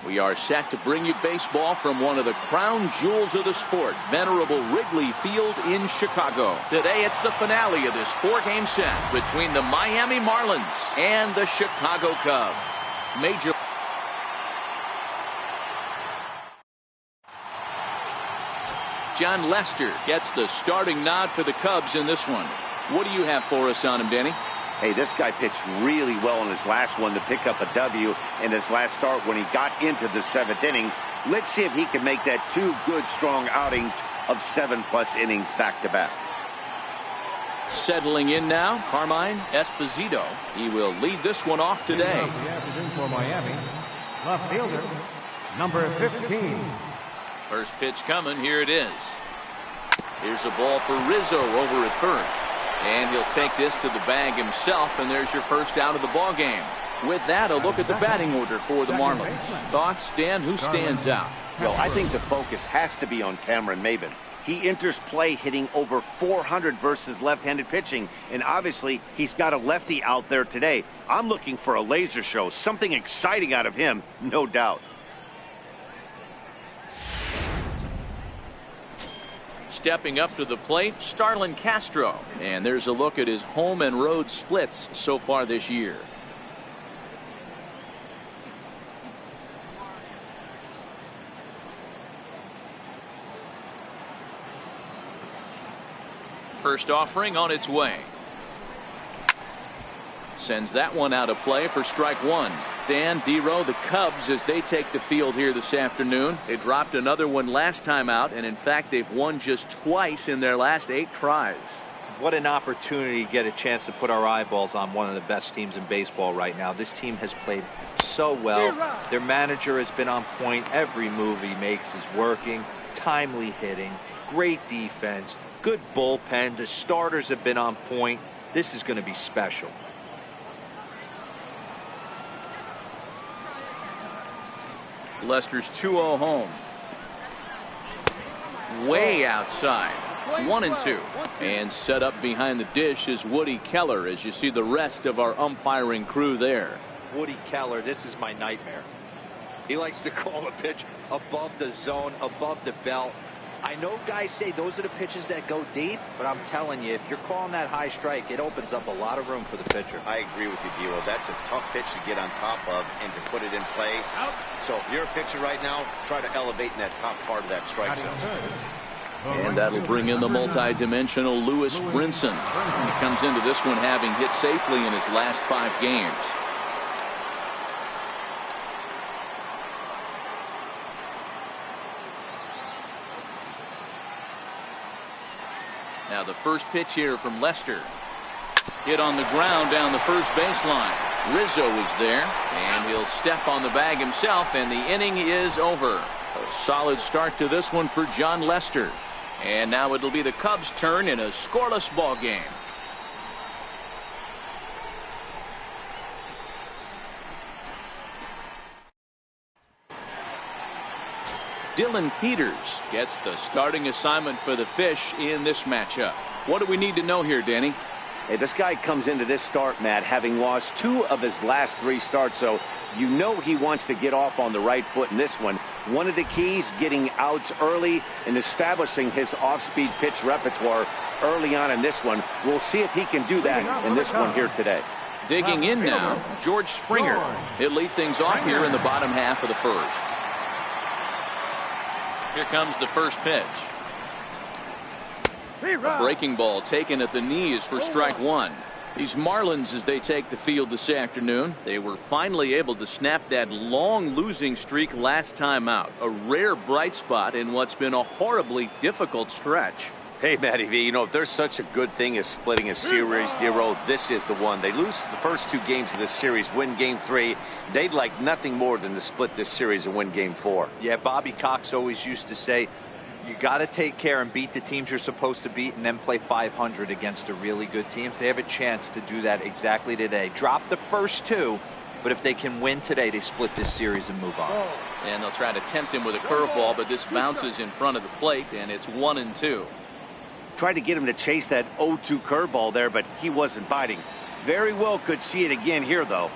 We are set to bring you baseball from one of the crown jewels of the sport, venerable Wrigley Field in Chicago. Today it's the finale of this four-game set between the Miami Marlins and the Chicago Cubs. Major Jon Lester gets the starting nod for the Cubs in this one. What do you have for us on him, Danny? Hey, this guy pitched really well in his last one to pick up a W in his last start when he got into the 7th inning. Let's see if he can make that 2 good, strong outings of 7+ innings back-to-back. Settling in now, Carmine Esposito. He will lead this one off today. The afternoon for Miami, left fielder, number 15. First pitch coming. Here it is. Here's a ball for Rizzo over at first. And he'll take this to the bag himself, and there's your first out of the ball game. With that, a look at the batting order for the Marlins. Thoughts, Dan? Who stands out? Well, I think the focus has to be on Cameron Maybin. He enters play hitting over 400 versus left-handed pitching, and obviously he's got a lefty out there today. I'm looking for a laser show, something exciting out of him, no doubt. Stepping up to the plate, Starlin Castro. And there's a look at his home and road splits so far this year. First offering on its way. Sends that one out of play for strike one. Dan, D-Row, the Cubs, as they take the field here this afternoon. They dropped another one last time out, and in fact they've won just twice in their last 8 tries. What an opportunity to get a chance to put our eyeballs on one of the best teams in baseball right now. This team has played so well. Their manager has been on point. Every move he makes is working. Timely hitting, great defense, good bullpen. The starters have been on point. This is going to be special. Lester's 2-0 home. Way outside. 1-2. And set up behind the dish is Woody Keller, as you see the rest of our umpiring crew there. Woody Keller, this is my nightmare. He likes to call a pitch above the zone, above the belt. I know guys say those are the pitches that go deep, but I'm telling you, if you're calling that high strike, it opens up a lot of room for the pitcher. I agree with you, D-Row. That's a tough pitch to get on top of and to put it in play. So if you're a pitcher right now, try to elevate in that top part of that strike zone. And that'll bring in the multi-dimensional Lewis Brinson. He comes into this one having hit safely in his last 5 games. Now the first pitch here from Lester. Hit on the ground down the first baseline. Rizzo is there, and he'll step on the bag himself, and the inning is over. A solid start to this one for Jon Lester. And now it'll be the Cubs' turn in a scoreless ball game. Dylan Peters gets the starting assignment for the Fish in this matchup. What do we need to know here, Danny? Hey, this guy comes into this start, Matt, having lost 2 of his last 3 starts, so you know he wants to get off on the right foot in this one. One of the keys, getting outs early and establishing his off-speed pitch repertoire early on in this one. We'll see if he can do that in this one here today. Digging in now, George Springer. He'll lead things off here in the bottom half of the first. Here comes the first pitch. A breaking ball taken at the knees for strike one. These Marlins, as they take the field this afternoon, they were finally able to snap that long losing streak last time out. A rare bright spot in what's been a horribly difficult stretch. Hey, Matty V, you know, if there's such a good thing as splitting a series, D-Row, this is the one. They lose the first 2 games of this series, win game 3. They'd like nothing more than to split this series and win game 4. Yeah, Bobby Cox always used to say, you got to take care and beat the teams you're supposed to beat and then play 500 against the really good teams. They have a chance to do that exactly today. Drop the first 2, but if they can win today, they split this series and move on. And they'll try to tempt him with a curveball, but this bounces in front of the plate, and it's 1-2. Tried to get him to chase that 0-2 curveball there, but he wasn't biting. Very well could see it again here, though.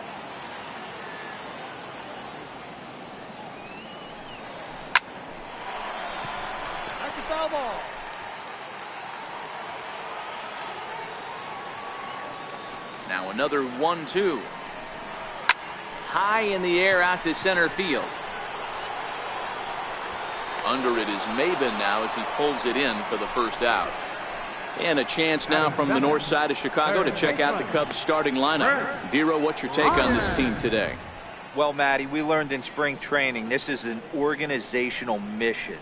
Now another 1-2. High in the air out to center field. Under it is Maben now as he pulls it in for the first out. And a chance now from the north side of Chicago to check out the Cubs starting lineup. Dero, what's your take on this team today? Well, Matty, we learned in spring training this is an organizational mission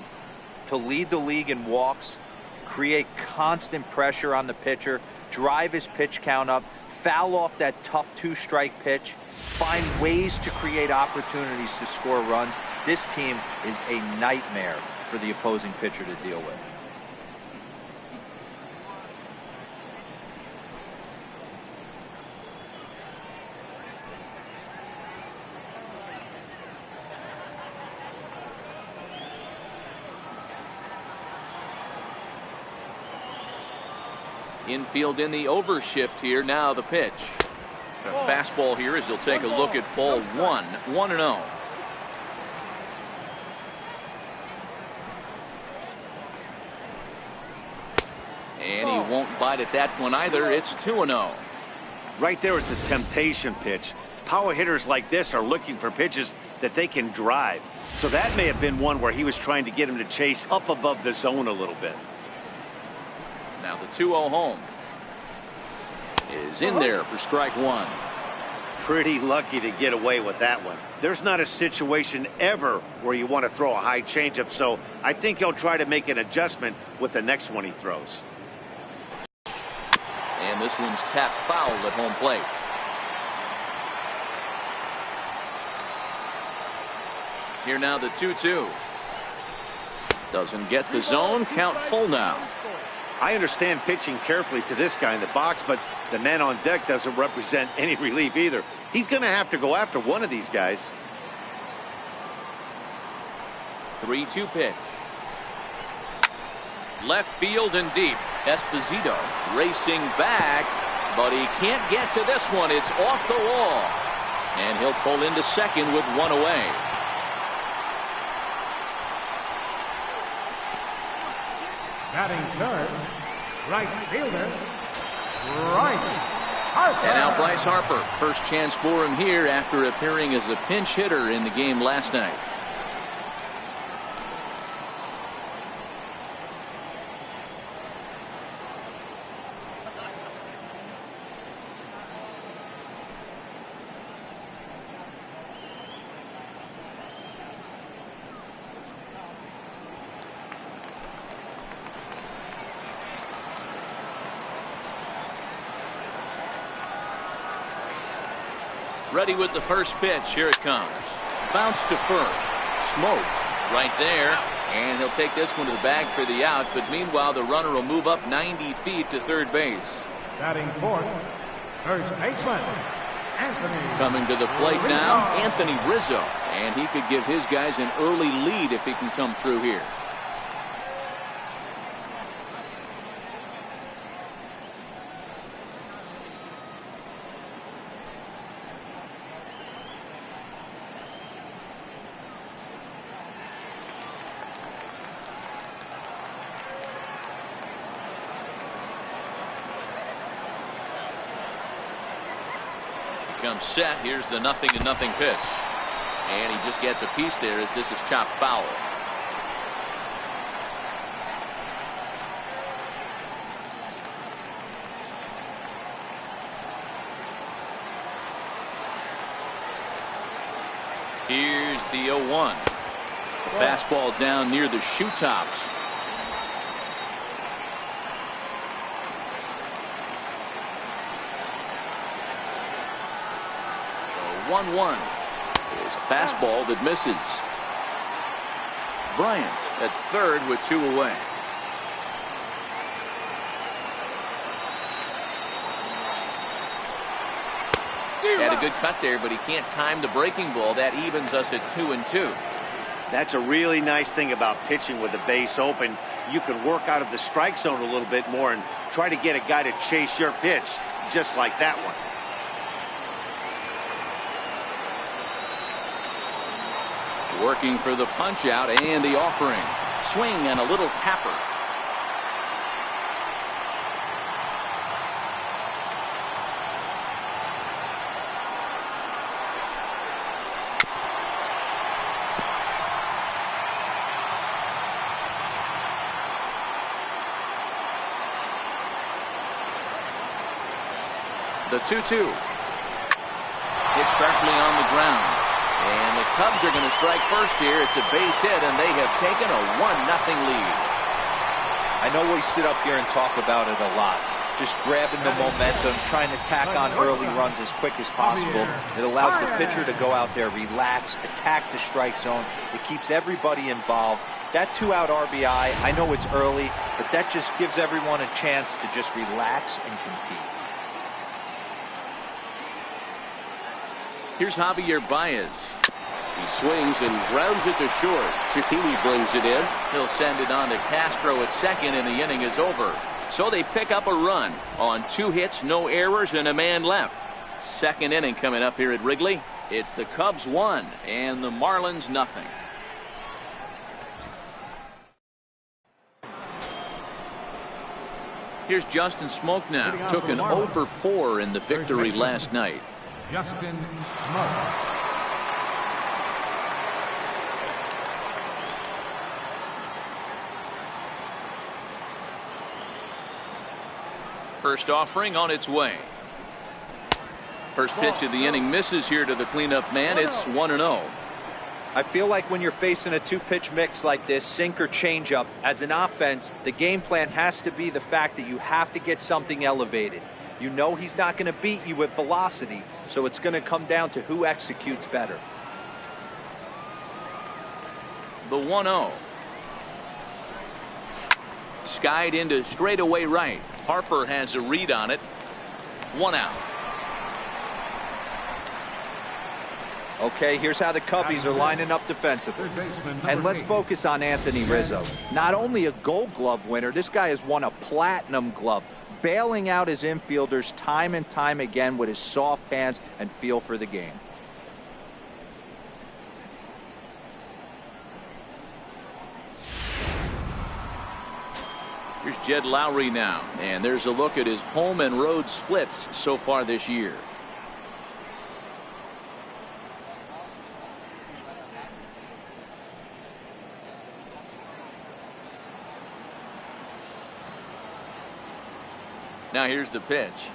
to lead the league in walks, create constant pressure on the pitcher, drive his pitch count up, foul off that tough 2-strike pitch, find ways to create opportunities to score runs. This team is a nightmare for the opposing pitcher to deal with. Infield in the overshift here. Now the pitch. A fastball here as he'll take a look at ball 1. 1-0. And he won't bite at that one either. It's 2-0. Right there is a temptation pitch. Power hitters like this are looking for pitches that they can drive. So that may have been one where he was trying to get him to chase up above the zone a little bit. Now the 2-0 home is in there for strike 1. Pretty lucky to get away with that one. There's not a situation ever where you want to throw a high changeup, so I think he'll try to make an adjustment with the next one he throws. And this one's tapped foul at home plate. Here now the 2-2. Doesn't get the zone. Count full now. I understand pitching carefully to this guy in the box, but the man on deck doesn't represent any relief either. He's going to have to go after one of these guys. 3-2 pitch. Left field and deep. Esposito racing back, but he can't get to this one. It's off the wall. And he'll pull into second with one away. Batting third, right fielder, Bryce Harper. And now Bryce Harper. First chance for him here after appearing as a pinch hitter in the game last night. Ready with the first pitch. Here it comes. Bounce to first. Smoke right there. And he'll take this one to the bag for the out. But meanwhile, the runner will move up 90 feet to third base. Batting fourth, first baseman, Anthony. Coming to the plate now, Anthony Rizzo. And he could give his guys an early lead if he can come through here. Comes set. Here's the 0-0 pitch. And he just gets a piece there as this is chopped foul. Here's the 0-1. The fastball down near the shoe tops. 1-1 is a fastball that misses. Bryant at third with two away. Had a good cut there, but he can't time the breaking ball. That evens us at 2-2. That's a really nice thing about pitching with the base open. You can work out of the strike zone a little bit more and try to get a guy to chase your pitch, just like that one. Working for the punch out and the offering. Swing and a little tapper. The 2-2. Hit sharply on the ground. And the Cubs are going to strike first here. It's a base hit, and they have taken a 1-0 lead. I know we sit up here and talk about it a lot. Just grabbing the momentum, trying to tack on early runs as quick as possible. It allows the pitcher to go out there, relax, attack the strike zone. It keeps everybody involved. That 2-out RBI, I know it's early, but that just gives everyone a chance to just relax and compete. Here's Javier Baez. He swings and grounds it to short. Cicchini brings it in. He'll send it on to Castro at second, and the inning is over. So they pick up a run on 2 hits, no errors, and a man left. Second inning coming up here at Wrigley. It's the Cubs 1 and the Marlins 0. Here's Justin Smoak now. Took an 0 for 4 in the victory last night. Justin Smoak. First offering on its way. First pitch of the inning misses here to the cleanup man. It's 1-0. I feel like when you're facing a 2-pitch mix like this, sink or changeup, as an offense, the game plan has to be the fact that you have to get something elevated. You know he's not going to beat you with velocity, so it's going to come down to who executes better. The 1-0. Skied into straightaway right. Harper has a read on it. 1 out. Okay, here's how the Cubbies are lining up defensively. And let's focus on Anthony Rizzo. Not only a Gold Glove winner, this guy has won a Platinum Glove, bailing out his infielders time and time again with his soft hands and feel for the game. Here's Jed Lowry now, and there's a look at his home and road splits so far this year. Now here's the pitch.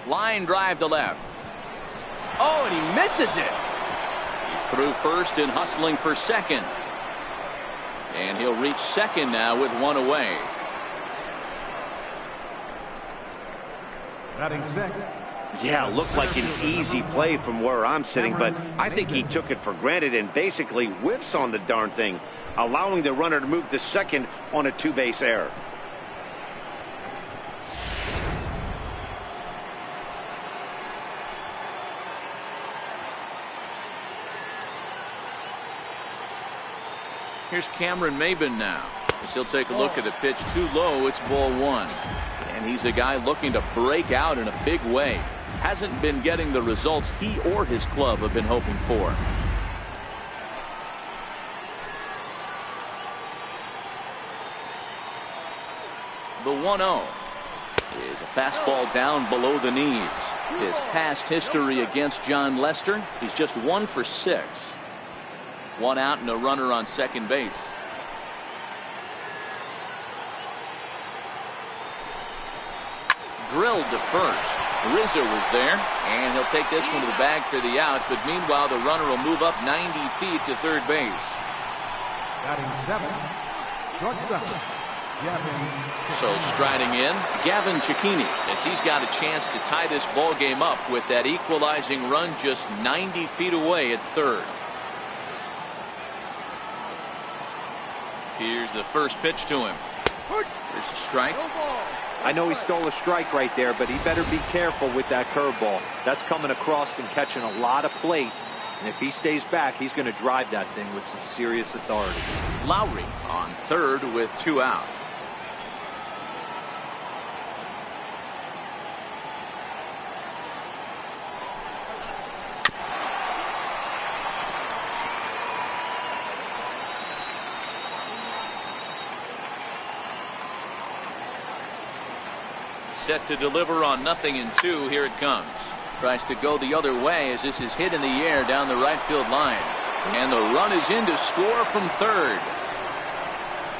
Line drive to left. Oh, and he misses it. He's through first and hustling for second. And he'll reach second now with 1 away. Batting second. Yeah, looked like an easy play from where I'm sitting, but I think he took it for granted and basically whiffs on the darn thing, allowing the runner to move to second on a 2-base error. Here's Cameron Maybin now. As he'll take a look at the pitch too low. It's ball 1. And he's a guy looking to break out in a big way. Hasn't been getting the results he or his club have been hoping for. The 1-0 is a fastball down below the knees. His past history against John Lester, he's just 1 for 6. 1 out and a runner on second base. Drilled to first. Rizzo was there, and he'll take this one to the bag for the out, but meanwhile the runner will move up 90 feet to third base. Batting 7. Shortstop. So striding in, Gavin Cicchini, as he's got a chance to tie this ball game up with that equalizing run just 90 feet away at third. Here's the first pitch to him. There's a strike. I know he stole a strike right there, but he better be careful with that curveball. That's coming across and catching a lot of plate. And if he stays back, he's going to drive that thing with some serious authority. Lowry on third with 2 out. Set to deliver on 0-2. Here it comes. Tries to go the other way as this is hit in the air down the right field line. And the run is in to score from third.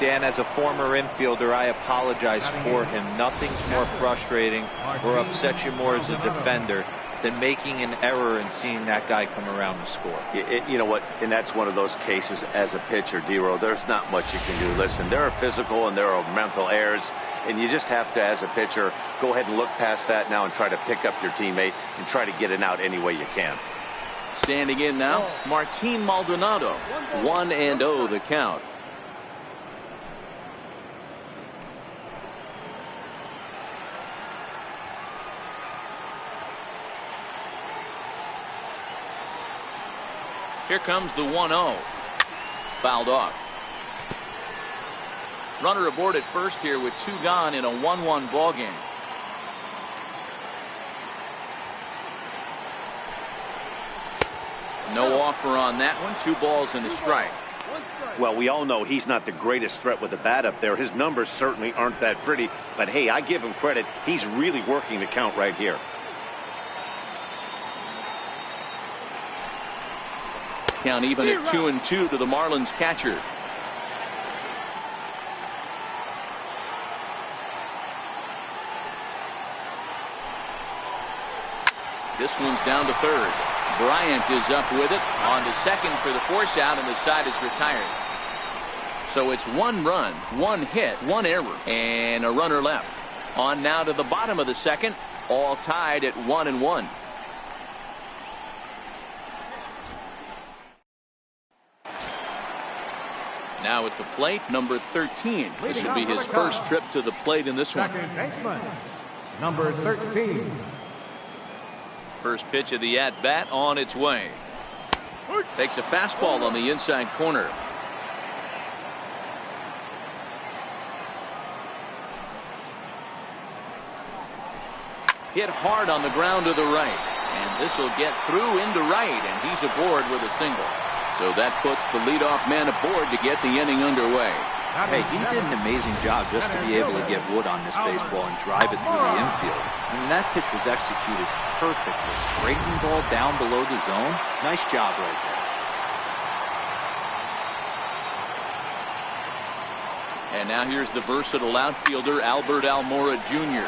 Dan, as a former infielder, I apologize for him. Nothing's more frustrating or upsets you more as a defender than making an error and seeing that guy come around and score. You know what? And that's one of those cases as a pitcher, D-Row. There's not much you can do. Listen, there are physical and there are mental errors, and you just have to, as a pitcher, go ahead and look past that now and try to pick up your teammate and try to get it out any way you can. Standing in now, Martin Maldonado. 1-0 the count. Here comes the 1-0. Fouled off. Runner aboard at first here with 2 gone in a 1-1 ball game. No offer on that one. 2 balls and a strike. Well, we all know he's not the greatest threat with the bat up there. His numbers certainly aren't that pretty. But, hey, I give him credit. He's really working the count right here. Count even at 2-2 to the Marlins catcher. This one's down to third. Bryant is up with it on to second for the force out, and the side is retired. So it's 1 run, 1 hit, 1 error, and a runner left. On now to the bottom of the second, all tied at 1-1. Now at the plate, number 13. This will be his first trip to the plate in this one. Second baseman, number 13. First pitch of the at-bat on its way. Takes a fastball on the inside corner. Hit hard on the ground to the right. And this will get through into right, and he's aboard with a single. So that puts the leadoff man aboard to get the inning underway. Hey, he did an amazing job just to be able to get wood on this baseball and drive it through the infield. I mean, that pitch was executed perfectly. Breaking ball down below the zone. Nice job right there. And now here's the versatile outfielder Albert Almora Jr.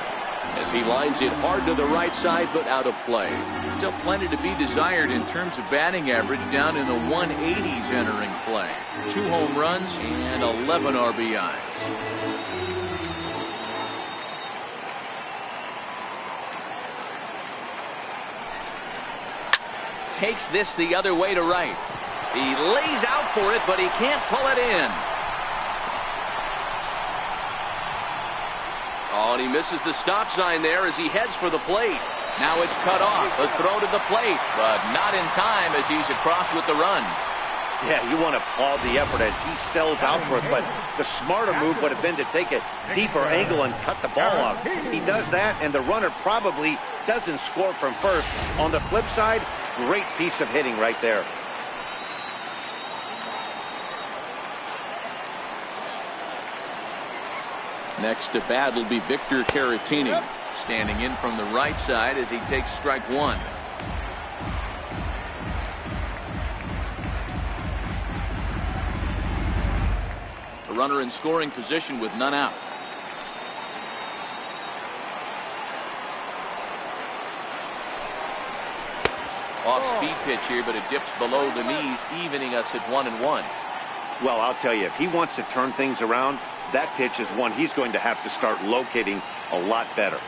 as he lines it hard to the right side, but out of play. Still plenty to be desired in terms of batting average, down in the 180s entering play. 2 home runs and 11 RBIs. Takes this the other way to right. He lays out for it, but he can't pull it in. Oh, and he misses the stop sign there as he heads for the plate. Now it's cut off. A throw to the plate, but not in time as he's across with the run. Yeah, you want to applaud the effort as he sells out for it, but the smarter move would have been to take a deeper angle and cut the ball off. He does that, and the runner probably doesn't score from first. On the flip side, great piece of hitting right there. Next to bat will be Victor Caratini, standing in from the right side as he takes strike 1. A runner in scoring position with none out. Off-speed pitch here, but it dips below the knees, evening us at 1-1. Well, I'll tell you, if he wants to turn things around, that pitch is one he's going to have to start locating a lot better.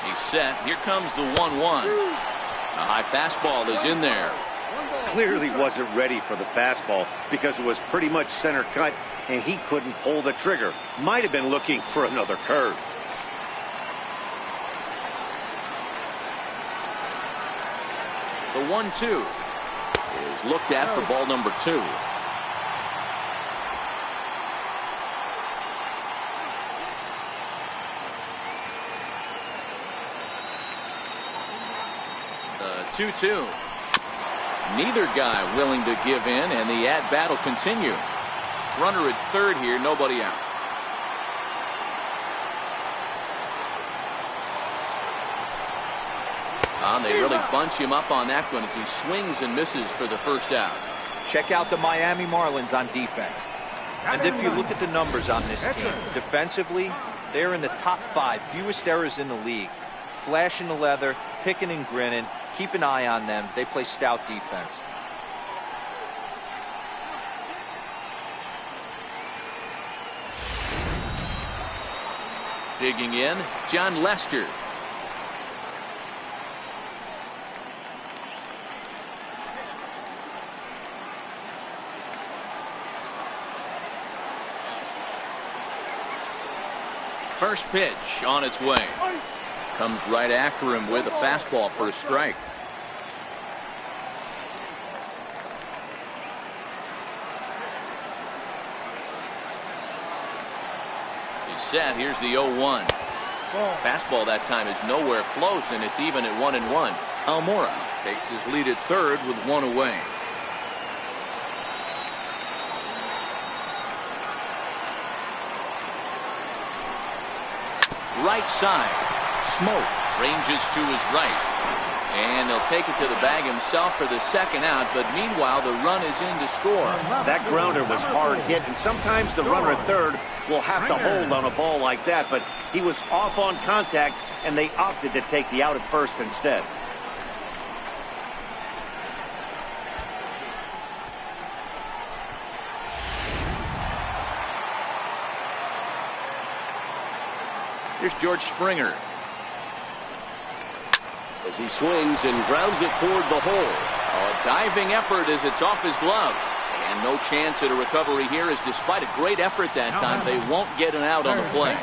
He's set. Here comes the 1-1. A high fastball is in there. Clearly wasn't ready for the fastball because it was pretty much center cut and he couldn't pull the trigger. Might have been looking for another curve. The 1-2 is looked at for ball number 2. The 2-2. Neither guy willing to give in, and the at-bat will continue. Runner at third here, nobody out. They really bunch him up on that one as he swings and misses for the first out. Check out the Miami Marlins on defense. And if you look at the numbers on this team, defensively, they're in the top 5 fewest errors in the league. Flashing the leather, picking and grinning, keep an eye on them. They play stout defense. Digging in, John Lester. First pitch on its way. Comes right after him with a fastball for a strike. He's set. Here's the 0-1. Fastball that time is nowhere close, and it's even at 1-1. Almora takes his lead at third with one away. Right side. Smoke ranges to his right. And he'll take it to the bag himself for the second out, but meanwhile the run is in to score. That grounder was hard hit, and sometimes the runner at third will have to hold on a ball like that, but he was off on contact, and they opted to take the out at first instead. Here's George Springer. As he swings and grounds it toward the hole. A diving effort as it's off his glove. And no chance at a recovery here, as despite a great effort that time, they won't get an out on the play.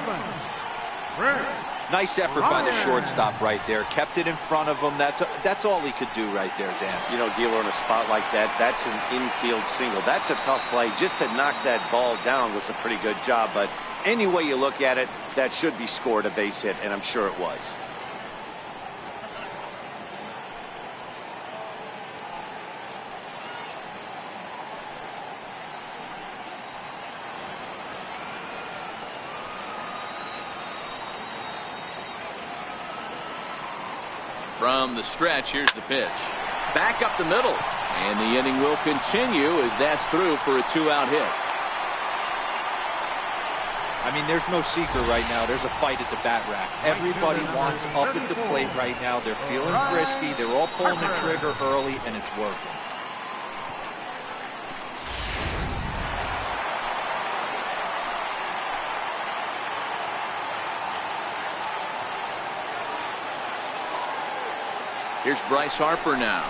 Nice effort by the shortstop right there. Kept it in front of him. That's all he could do right there, Dan. You know, dealer in a spot like that, that's an infield single. That's a tough play. Just to knock that ball down was a pretty good job, but any way you look at it, that should be scored a base hit, and I'm sure it was. From the stretch, here's the pitch. Back up the middle. And the inning will continue as that's through for a 2-out hit. I mean, there's no secret right now. There's a fight at the bat rack. Everybody wants up at the plate right now. They're feeling frisky. They're all pulling the trigger early, and it's working. Here's Bryce Harper now.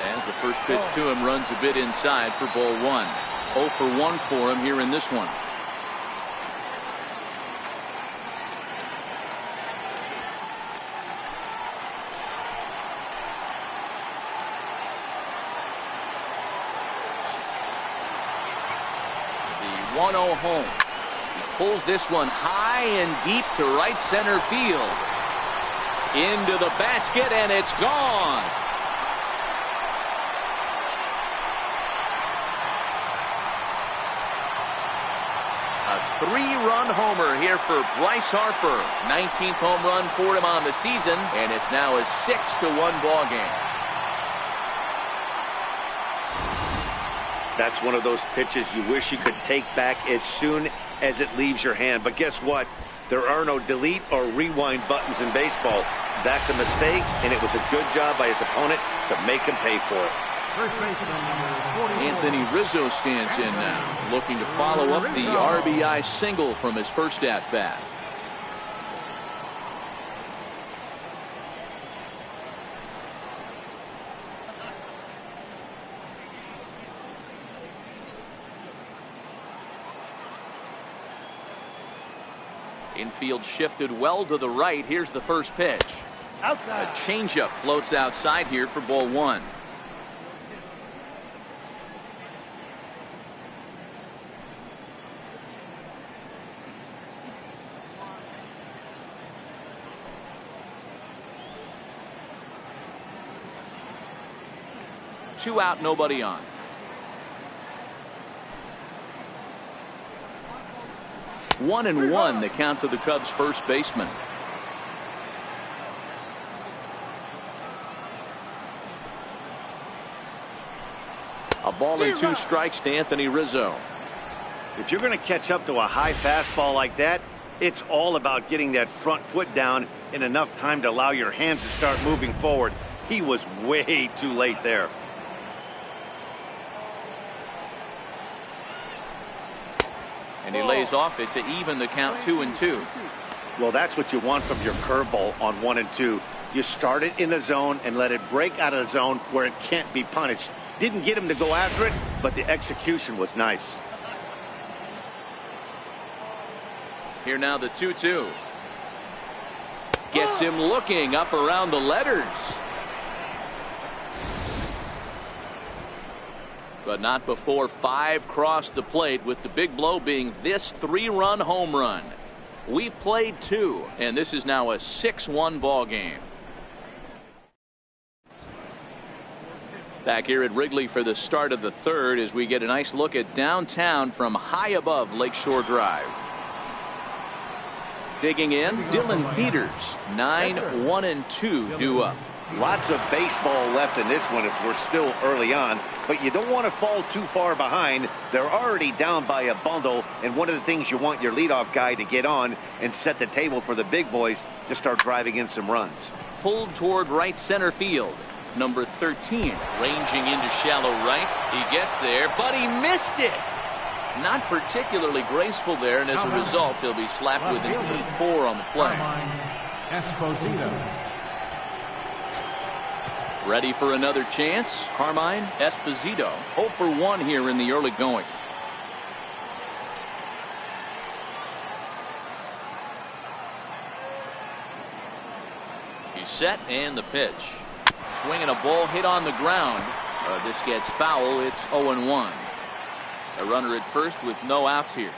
As the first pitch to him runs a bit inside for ball 1. 0 for 1 for him here in this one. The 1-0 home. He pulls this one high and deep to right center field. Into the basket, and it's gone. A 3-run homer here for Bryce Harper. 19th home run for him on the season, and it's now a 6-1 ball game. That's one of those pitches you wish you could take back as soon as it leaves your hand. But guess what? There are no delete or rewind buttons in baseball. That's a mistake, and it was a good job by his opponent to make him pay for it. Anthony Rizzo stands in now, looking to follow up the RBI single from his first at-bat. Infield shifted well to the right. Here's the first pitch. Outside. A changeup floats outside here for ball 1. Two out, nobody on. One and one, the count to the Cubs' first baseman. A ball and 2 strikes to Anthony Rizzo. If you're going to catch up to a high fastball like that, it's all about getting that front foot down in enough time to allow your hands to start moving forward. He was way too late there. And he lays off it to even the count 2-2. Well, that's what you want from your curveball on 1 and 2. You start it in the zone and let it break out of the zone where it can't be punished. Didn't get him to go after it, but the execution was nice. Here now the 2-2. Gets him looking up around the letters. But not before 5 crossed the plate, with the big blow being this 3-run home run. We've played 2, and this is now a 6-1 ball game. Back here at Wrigley for the start of the 3rd as we get a nice look at downtown from high above Lakeshore Drive. Digging in, Dylan Peters, 9-1-2 due up. Lots of baseball left in this one as we're still early on, but you don't want to fall too far behind. They're already down by a bundle, and one of the things you want your leadoff guy to get on and set the table for the big boys to start driving in some runs. Pulled toward right center field. Number 13 ranging into shallow right. He gets there, but he missed it. Not particularly graceful there, and as a result, he'll be slapped with an 8-4 on the play. Ready for another chance. Carmine Esposito 0 for 1 here in the early going. He's set, and the pitch. Swinging a ball hit on the ground. This gets foul. It's 0-1. A runner at first with no outs here.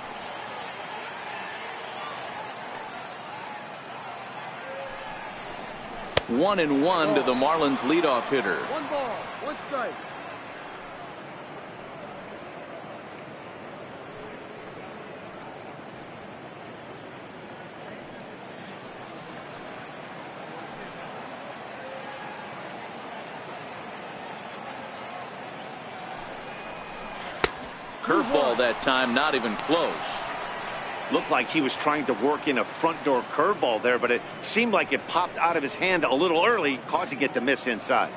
One and one to the Marlins leadoff hitter. 1 ball, 1 strike. Curveball that time, not even close. Looked like he was trying to work in a front door curveball there, but it seemed like it popped out of his hand a little early, causing it to miss inside.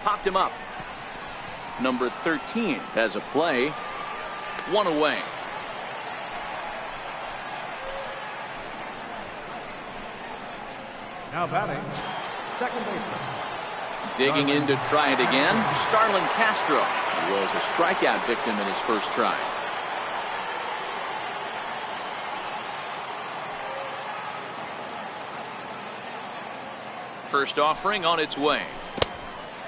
Popped him up. Number 13 has a play. 1 away. Now batting, second baseman. Digging in to try it again, Starlin Castro. He was a strikeout victim in his first try. First offering on its way.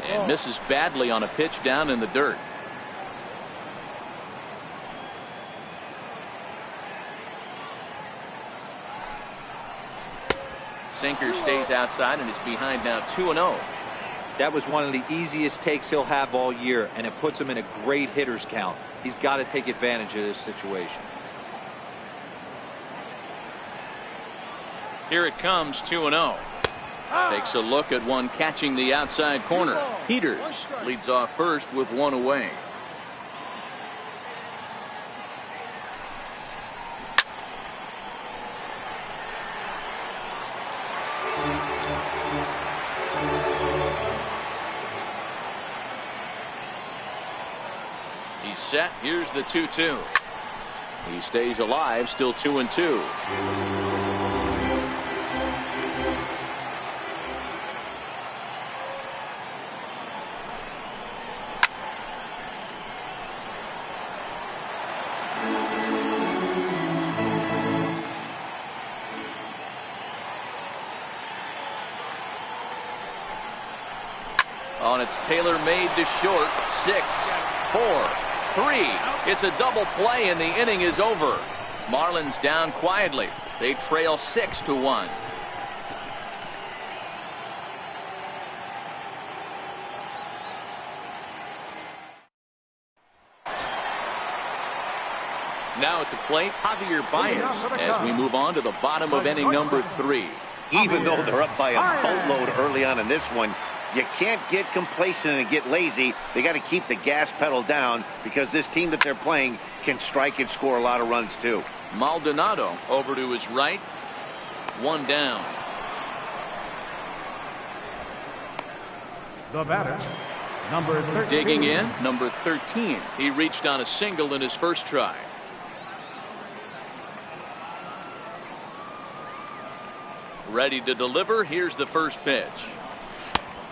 And misses badly on a pitch down in the dirt. Sinker stays outside and is behind now 2-0. That was one of the easiest takes he'll have all year, and it puts him in a great hitter's count. He's got to take advantage of this situation. Here it comes, 2-0. Takes a look at one catching the outside corner. Peters leads off first with 1 away. He's set. Here's the 2-2. He stays alive, still 2-2. On its tailor-made to short. 6, 4, 3. It's a double play and the inning is over. Marlins down quietly. They trail 6-1. Now at the plate, Javier Baez, as we move on to the bottom of inning number 3. Even though they're up by a boatload early on in this one, you can't get complacent and get lazy. They got to keep the gas pedal down because this team that they're playing can strike and score a lot of runs too. Maldonado over to his right. 1 down. The batter, number 13. Digging in, number 13. He reached on a single in his first try. Ready to deliver. Here's the first pitch.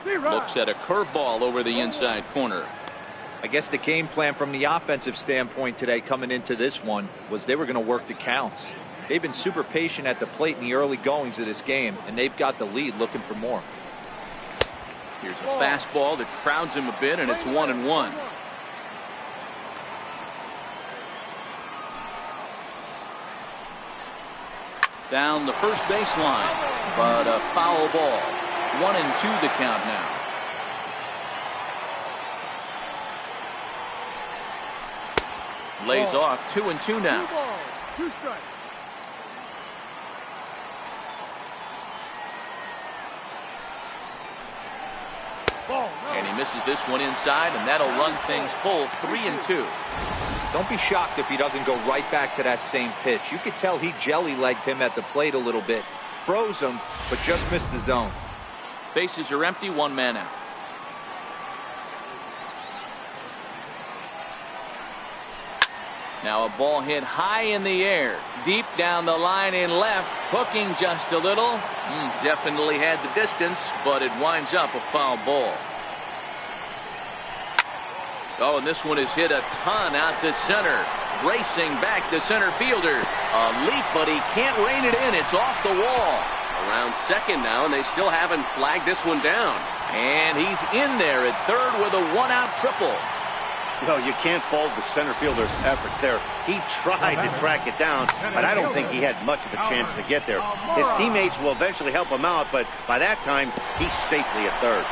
Looks at a curveball over the inside corner. I guess the game plan from the offensive standpoint today coming into this one was they were going to work the counts. They've been super patient at the plate in the early goings of this game, and they've got the lead looking for more. Here's a fastball that crowds him a bit, and it's 1-1. Down the first baseline, but a foul ball. 1-2 the count now. Lays off. 2-2 now. 2 strikes. And he misses this one inside, and that'll run things full. 3-2. Don't be shocked if he doesn't go right back to that same pitch. You could tell he jelly-legged him at the plate a little bit, froze him, but just missed the zone. Bases are empty, 1 man out. Now a ball hit high in the air, deep down the line in left, hooking just a little. Definitely had the distance, but it winds up a foul ball. Oh, and this one is hit a ton out to center. Racing back the center fielder. A leap, but he can't rein it in. It's off the wall. Around second now, and they still haven't flagged this one down. And he's in there at third with a 1-out triple. No, you can't fault the center fielder's efforts there. He tried to track it down, but I don't think he had much of a chance to get there. His teammates will eventually help him out, but by that time, he's safely at third.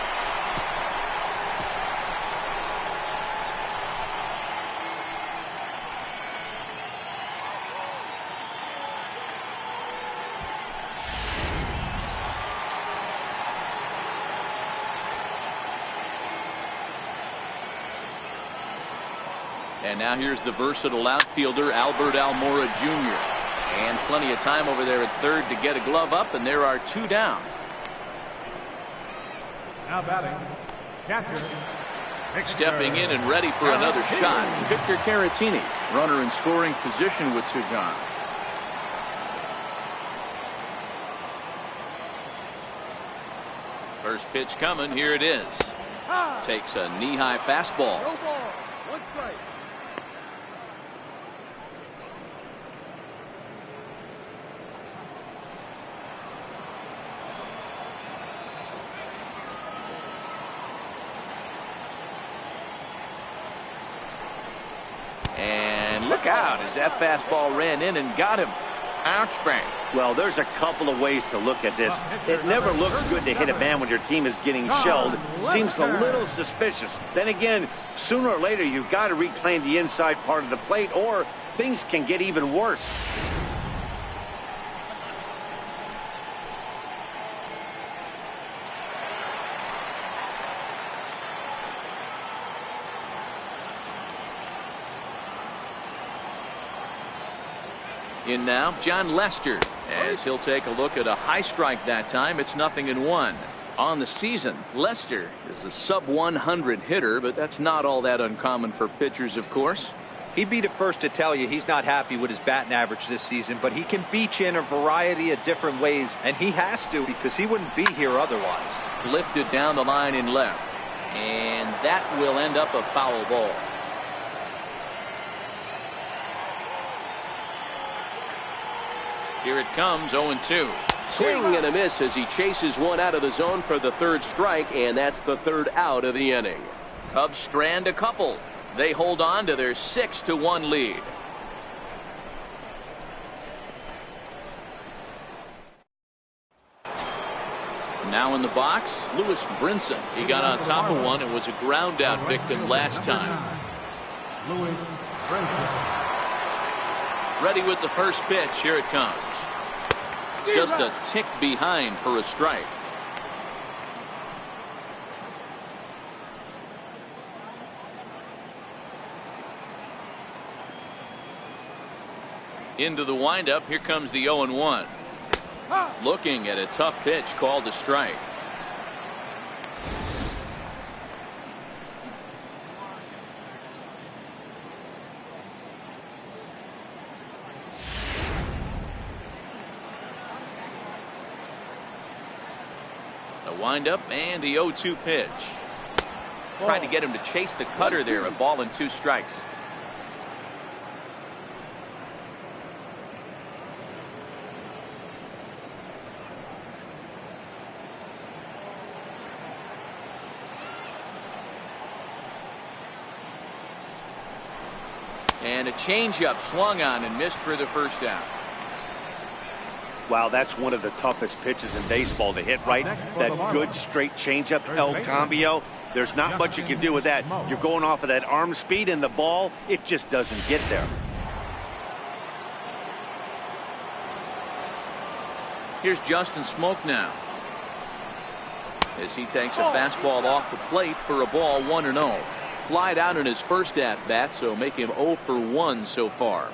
And now here's the versatile outfielder, Albert Almora Jr. And plenty of time over there at third to get a glove up, and there are 2 down. Now batting, catcher. Stepping in and ready for another shot, Victor Caratini. Runner in scoring position with 2 gone. First pitch coming. Here it is. Takes a knee-high fastball. No ball. 1 strike. And look out as that fastball ran in and got him. Ouch, bang. Well, there's a couple of ways to look at this. It never looks good to hit a man when your team is getting shelled. Seems a little suspicious. Then again, sooner or later, you've got to reclaim the inside part of the plate, or things can get even worse. In now, John Lester, as he'll take a look at a high strike that time. It's 0-1. On the season, Lester is a sub-100 hitter, but that's not all that uncommon for pitchers, of course. He'd be the first to tell you he's not happy with his batting average this season, but he can beat you in a variety of different ways, and he has to because he wouldn't be here otherwise. Lifted down the line in left, and that will end up a foul ball. Here it comes, 0-2. Swing and a miss as he chases one out of the zone for the 3rd strike, and that's the 3rd out of the inning. Cubs strand a couple. They hold on to their 6-1 lead. Now in the box, Lewis Brinson. He got on top of one and was a ground out victim last time. Lewis Brinson. Ready with the first pitch. Here it comes. Just a tick behind for a strike. Into the windup. Here comes the 0-1. Looking at a tough pitch called a strike. The windup and the 0-2 pitch. Tried to get him to chase the cutter there. A ball and 2 strikes. And a changeup swung on and missed for the first down. Wow, that's one of the toughest pitches in baseball to hit, right? That good straight changeup, El Cambio. There's not much you can do with that. You're going off of that arm speed, and the ball, it just doesn't get there. Here's Justin Smoke now, as he takes a fastball off the plate for a ball, 1-0. Flied out in his first at bat, so make him 0 for 1 so far.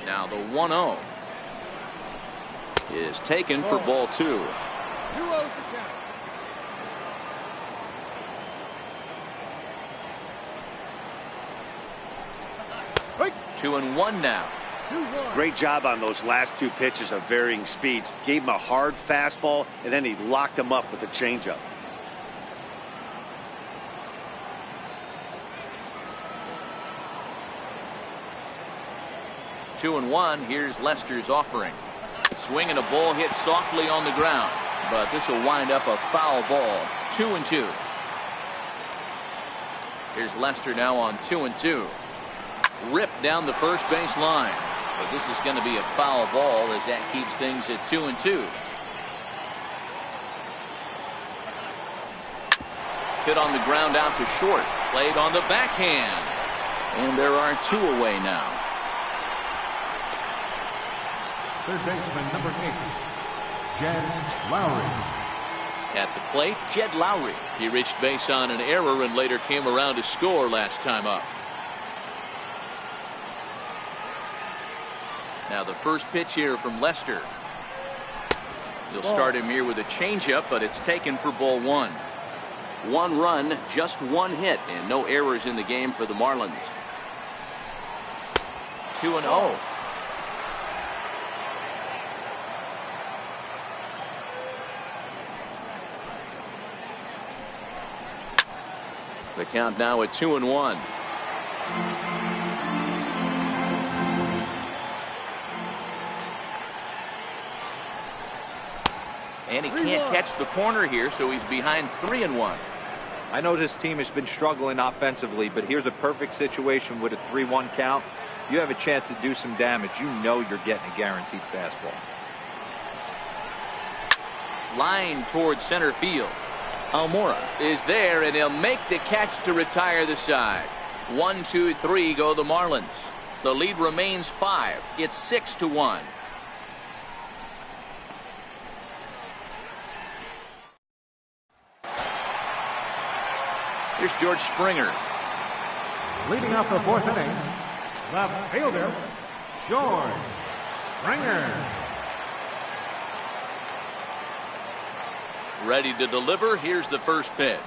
Now the 1-0 is taken for ball 2. 2-0 to count. 2-1 now. 2-1. Great job on those last 2 pitches of varying speeds. Gave him a hard fastball, and then he locked him up with a changeup. Two and 1. Here's Lester's offering. Swing and a ball hit softly on the ground, but this will wind up a foul ball. 2-2. Here's Lester now on 2-2. Ripped down the first base line, but this is going to be a foul ball as that keeps things at 2-2. Hit on the ground out to short. Played on the backhand, and there are 2 away now. Third baseman, number 8, Jed Lowry. At the plate, Jed Lowry. He reached base on an error and later came around to score last time up. Now the first pitch here from Lester. He'll start him here with a changeup, but it's taken for ball 1. 1 run, just 1 hit, and no errors in the game for the Marlins. 2-0. The count now at 2-1. And he can't catch the corner here, so he's behind 3-1. I know this team has been struggling offensively, but here's a perfect situation with a 3-1 count. You have a chance to do some damage. You know you're getting a guaranteed fastball. Line towards center field. Almora is there, and he'll make the catch to retire the side. 1, 2, 3 go the Marlins. The lead remains 5. It's 6-1. Here's George Springer. Leading off the 4th inning, left fielder, George Springer. Ready to deliver. Here's the first pitch.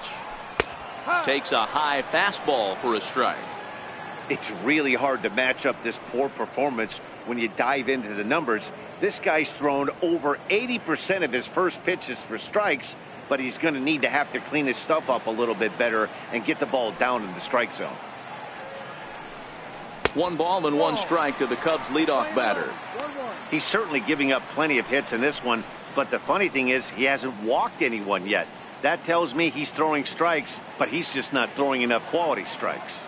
Takes a high fastball for a strike. It's really hard to match up this poor performance when you dive into the numbers. This guy's thrown over 80% of his first pitches for strikes, but he's going to have to clean his stuff up a little bit better and get the ball down in the strike zone. 1 ball and 1 strike to the Cubs leadoff batter. He's certainly giving up plenty of hits in this one, but the funny thing is he hasn't walked anyone yet. That tells me he's throwing strikes, but he's just not throwing enough quality strikes.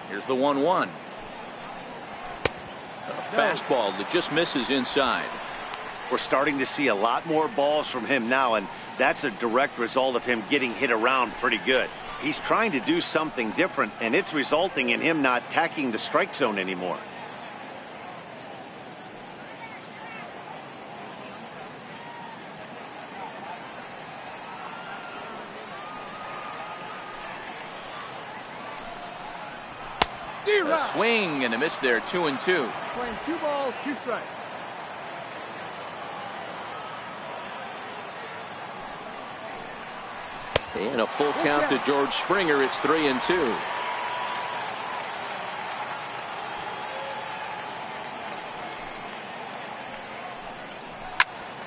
Here's the 1-1. A fastball that just misses inside. We're starting to see a lot more balls from him now, and that's a direct result of him getting hit around pretty good. He's trying to do something different, and it's resulting in him not attacking the strike zone anymore. A swing and a miss there, 2-2. Playing 2 balls, 2 strikes. And a full count to George Springer. It's 3-2.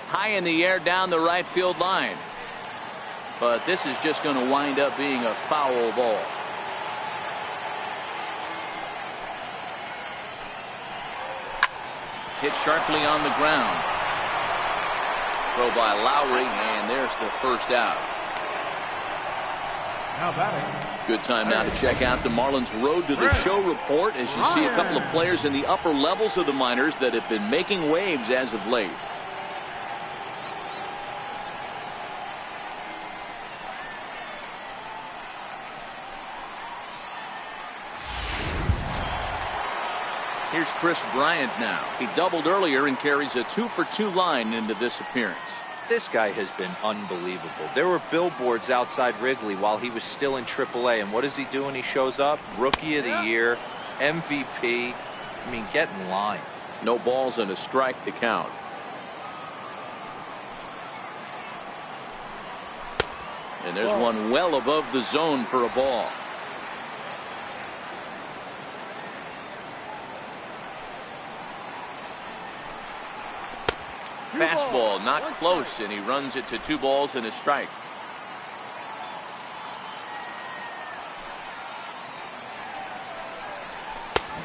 High in the air down the right field line. But this is just going to wind up being a foul ball. Hit sharply on the ground. Throw by Lowry, and there's the first out. Now batting. Good time now to check out the Marlins Road to the Show report as you see a couple of players in the upper levels of the minors that have been making waves as of late. Here's Chris Bryant now. He doubled earlier and carries a 2-for-2 line into this appearance. This guy has been unbelievable. There were billboards outside Wrigley while he was still in AAA, and what does he do when he shows up? Rookie of the Year, MVP. I mean, get in line. No balls and a strike to count. And there's one well above the zone for a ball. Fastball not close, and he runs it to 2 balls and a strike.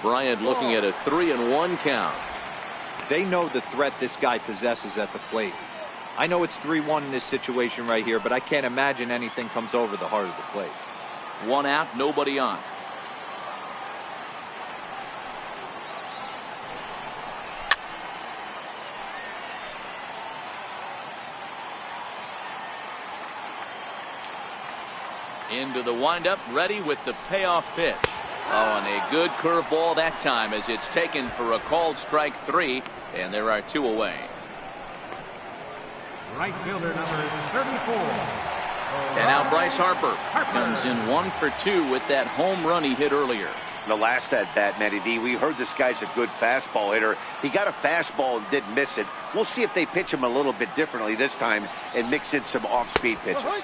Bryant looking at a 3-1 count. They know the threat this guy possesses at the plate. I know it's 3-1 in this situation right here, but I can't imagine anything comes over the heart of the plate. 1 out, nobody on. Into the windup, ready with the payoff pitch. Oh, and a good curveball that time as it's taken for a called strike 3, and there are 2 away. Right fielder number 34. And now Bryce Harper comes in 1 for 2 with that home run he hit earlier. The last at bat, Matty D, we heard this guy's a good fastball hitter. He got a fastball and didn't miss it. We'll see if they pitch him a little bit differently this time and mix in some off-speed pitches.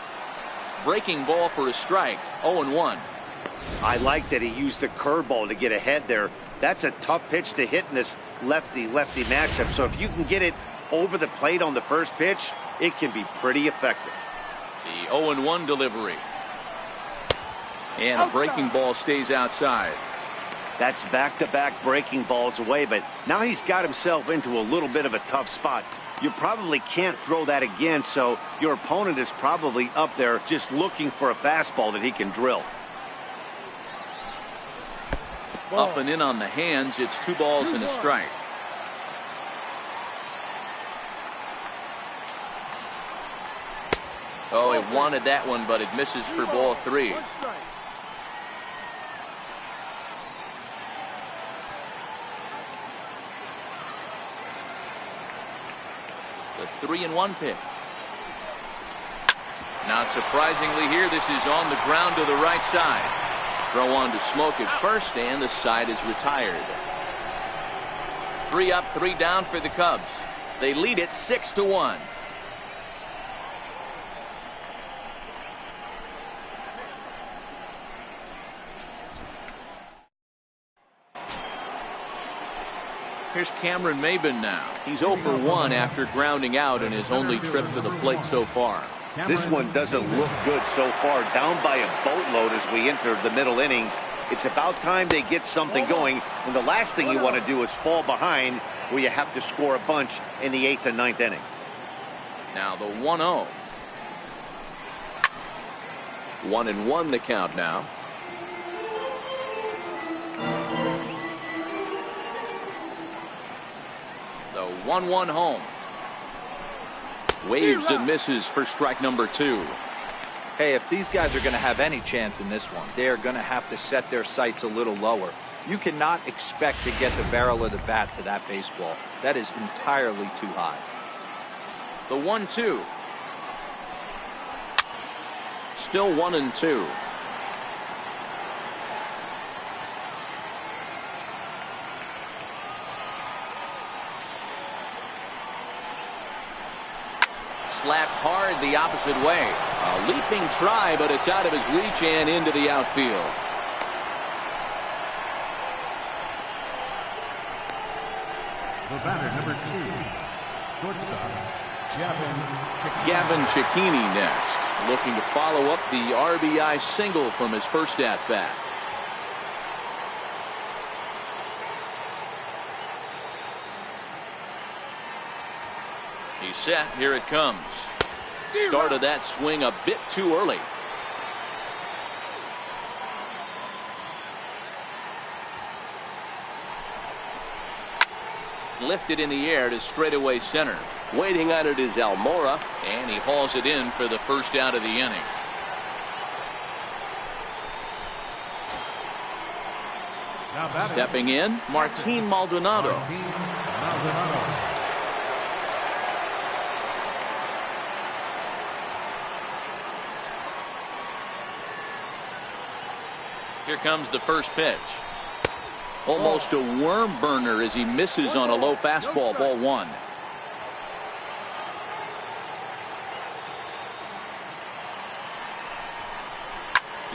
Breaking ball for a strike, 0-1. I like that he used the curveball to get ahead there. That's a tough pitch to hit in this lefty-lefty matchup. So if you can get it over the plate on the first pitch, it can be pretty effective. The 0-1 delivery. And a breaking ball stays outside. That's back-to-back breaking balls away, but now he's got himself into a little bit of a tough spot. You probably can't throw that again, so your opponent is probably up there just looking for a fastball that he can drill. Up and in on the hands. It's 2 balls and a strike. Oh, he wanted that one, but it misses for ball 3. The 3-1 pitch. Not surprisingly here, this is on the ground to the right side. Throw on to Smoke at first, and the side is retired. 3 up, 3 down for the Cubs. They lead it 6-1. Here's Cameron Maybin now. He's 0 for 1 after grounding out in his only trip to the plate so far. This one doesn't look good so far. Down by a boatload as we enter the middle innings. It's about time they get something going. And the last thing you want to do is fall behind where you have to score a bunch in the 8th and 9th inning. Now the 1-0. 1-1 the count now. The 1-1 home. Waves and misses for strike number 2. Hey, if these guys are going to have any chance in this one, they're going to have to set their sights a little lower. You cannot expect to get the barrel of the bat to that baseball. That is entirely too high. The 1-2. Still 1-2. Slapped hard the opposite way. A leaping try, but it's out of his reach and into the outfield. The batter, number 2, shortstop, Gavin Cecchini next, looking to follow up the RBI single from his first at-bat. He's set. Here it comes. Started that swing a bit too early. Lifted in the air to straightaway center. Waiting on it is Almora. And he hauls it in for the first out of the inning. now batting, Stepping in, Martin Maldonado. Martin Maldonado. Here comes the first pitch. Almost a worm burner as he misses on a low fastball. Ball 1.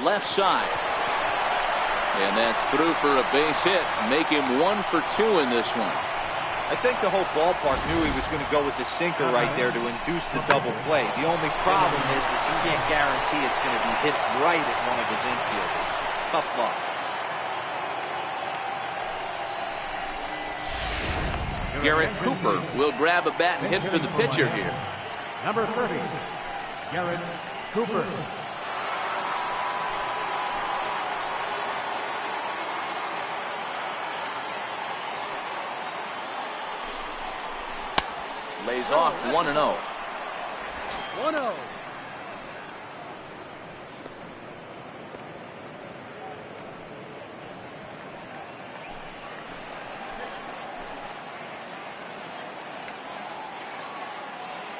Left side. And that's through for a base hit. Make him 1 for 2 in this one. I think the whole ballpark knew he was going to go with the sinker right there to induce the double play. The only problem is he can't guarantee it's going to be hit right at one of his infielders. Tough luck. Garrett Cooper will grab a bat and hit for the pitcher here. Number 30, Garrett Cooper. Lays off 1-0. 1-0.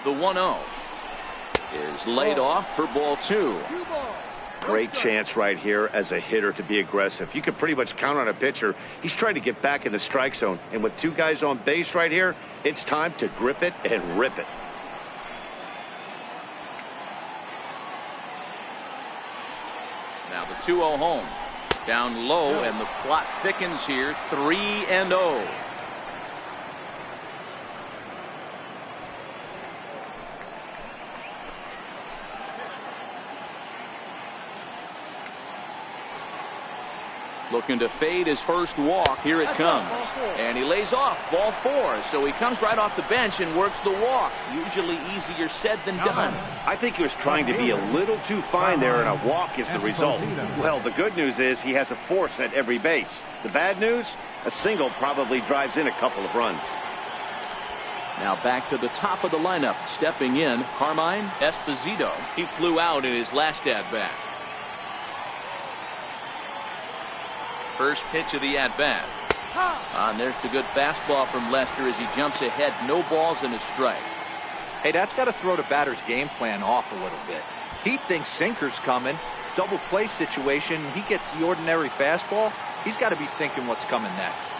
The 1-0 is laid off for ball 2. Great chance right here as a hitter to be aggressive. You can pretty much count on a pitcher. He's trying to get back in the strike zone. And with 2 guys on base right here, it's time to grip it and rip it. Now the 2-0 home. Down low, and the plot thickens here. 3-0. Looking to fade his first walk. Here it comes. And he lays off. Ball 4. So he comes right off the bench and works the walk. Usually easier said than done. I think he was trying to be a little too fine there, and a walk is the result. Well, the good news is he has a force at every base. The bad news? A single probably drives in a couple of runs. Now back to the top of the lineup. Stepping in, Carmine Esposito. He flew out in his last at-bat. First pitch of the at-bat. And there's the good fastball from Lester as he jumps ahead. No balls and a strike. Hey, that's got to throw the batter's game plan off a little bit. He thinks sinker's coming. Double play situation. He gets the ordinary fastball. He's got to be thinking what's coming next.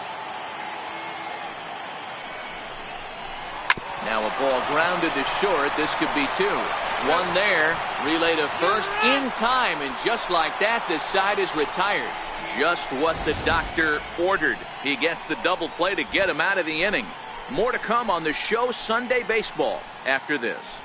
Now a ball grounded to short. This could be 2. 1 there. Relay to first in time. And just like that, this side is retired. Just what the doctor ordered. He gets the double play to get him out of the inning. More to come on the show Sunday Baseball after this.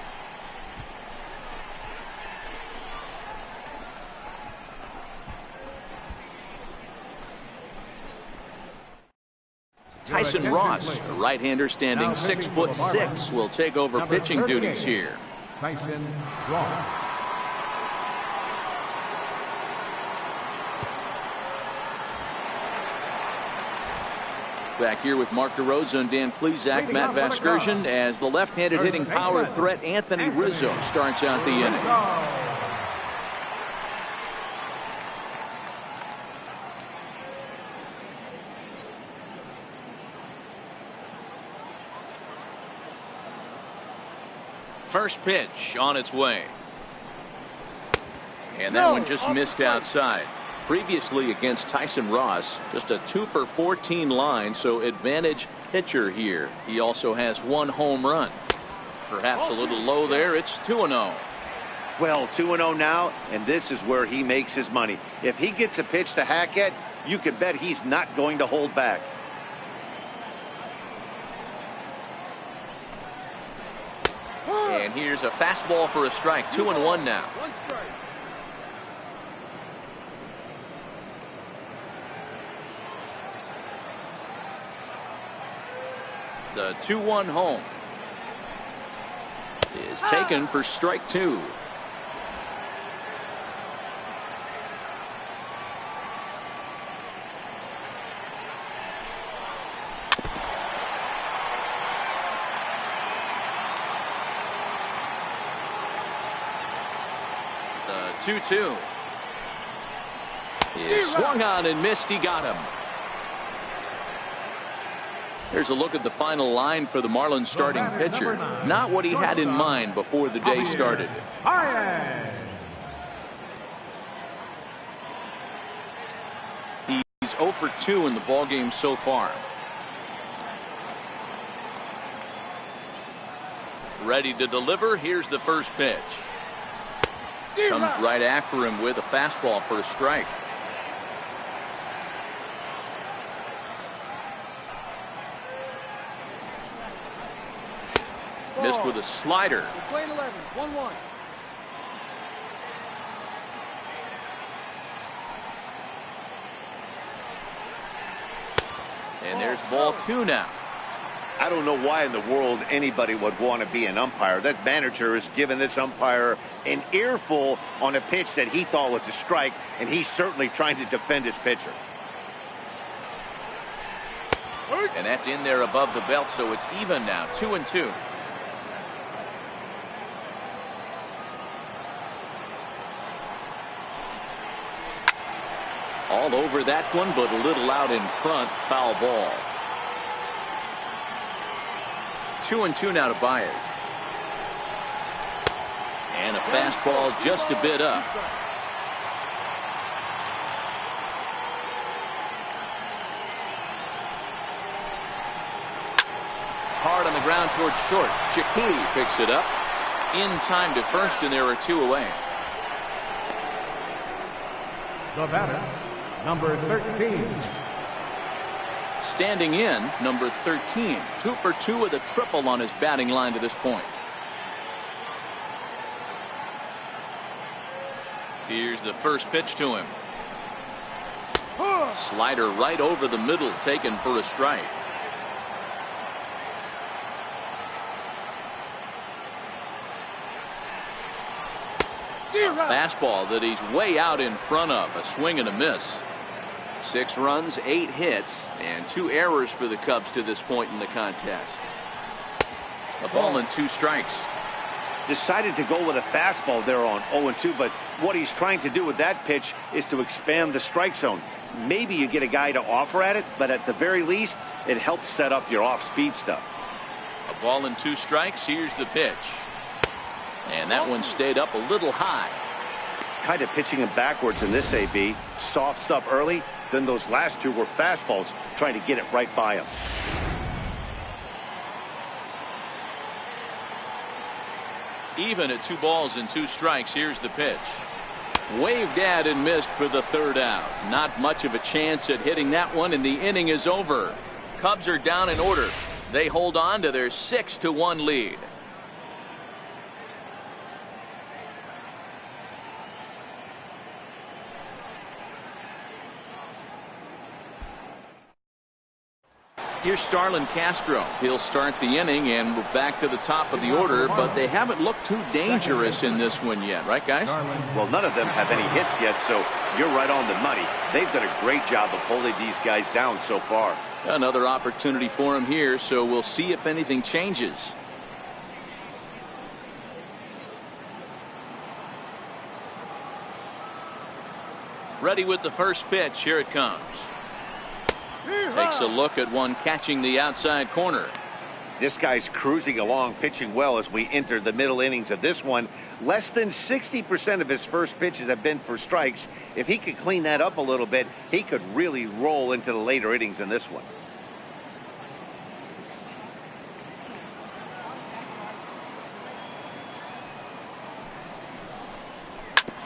Tyson Ross, a right-hander standing 6'6", will take over pitching duties here. Tyson Ross. Back here with Mark DeRosa and Dan Plesac, Matt Vasgersian, as the left-handed hitting power threat Anthony Rizzo starts out the inning. First pitch on its way. And that one just missed outside. Previously against Tyson Ross, just a 2-for-14 line, so advantage pitcher here. He also has one home run. Perhaps a little low there. It's 2-0. Well, 2-0 now, and this is where he makes his money. If he gets a pitch to hack at, you can bet he's not going to hold back. And here's a fastball for a strike. 2-1 now. One strike. The 2-1 home is taken for strike 2. The 2-2 is swung on and missed. He got him. Here's a look at the final line for the Marlins starting pitcher. Not what he had in mind before the day started. He's 0 for 2 in the ballgame so far. Ready to deliver. Here's the first pitch. Comes right after him with a fastball for a strike. Missed with a slider. Playing 11, 1-1. And there's ball 2 now. I don't know why in the world anybody would want to be an umpire. That manager has given this umpire an earful on a pitch that he thought was a strike, and he's certainly trying to defend his pitcher. And that's in there above the belt, so it's even now. 2-2. All over that one, but a little out in front. Foul ball. 2-2 now to Baez. And a fastball just a bit up. Hard on the ground towards short. Chikudi picks it up in time to first, and there are 2 away. The batter, number 13. Standing in, number 13. 2 for 2 with a triple on his batting line to this point. Here's the first pitch to him. Slider right over the middle, taken for a strike. A fastball that he's way out in front of. A swing and a miss. 6 runs, 8 hits, and 2 errors for the Cubs to this point in the contest. A ball and 2 strikes. Decided to go with a fastball there on 0-2, but what he's trying to do with that pitch is to expand the strike zone. Maybe you get a guy to offer at it, but at the very least, it helps set up your off-speed stuff. A ball and 2 strikes. Here's the pitch. And that one stayed up a little high. Kind of pitching him backwards in this AB. Soft stuff early, then those last 2 were fastballs, trying to get it right by him. Even at 2 balls and 2 strikes. Here's the pitch. Waved at and missed for the 3rd out. Not much of a chance at hitting that one, and the inning is over. Cubs are down in order. They hold on to their 6-1 lead. Here's Starlin Castro. He'll start the inning, and we're back to the top of the order, but they haven't looked too dangerous in this one yet, right, guys? Well, none of them have any hits yet, so You're right on the money. They've done a great job of holding these guys down so far. Another opportunity for him here, so we'll see if anything changes. Ready with the first pitch. Here it comes. Takes a look at one catching the outside corner. This guy's cruising along, pitching well as we enter the middle innings of this one. Less than 60% of his first pitches have been for strikes. If he could clean that up a little bit, he could really roll into the later innings in this one.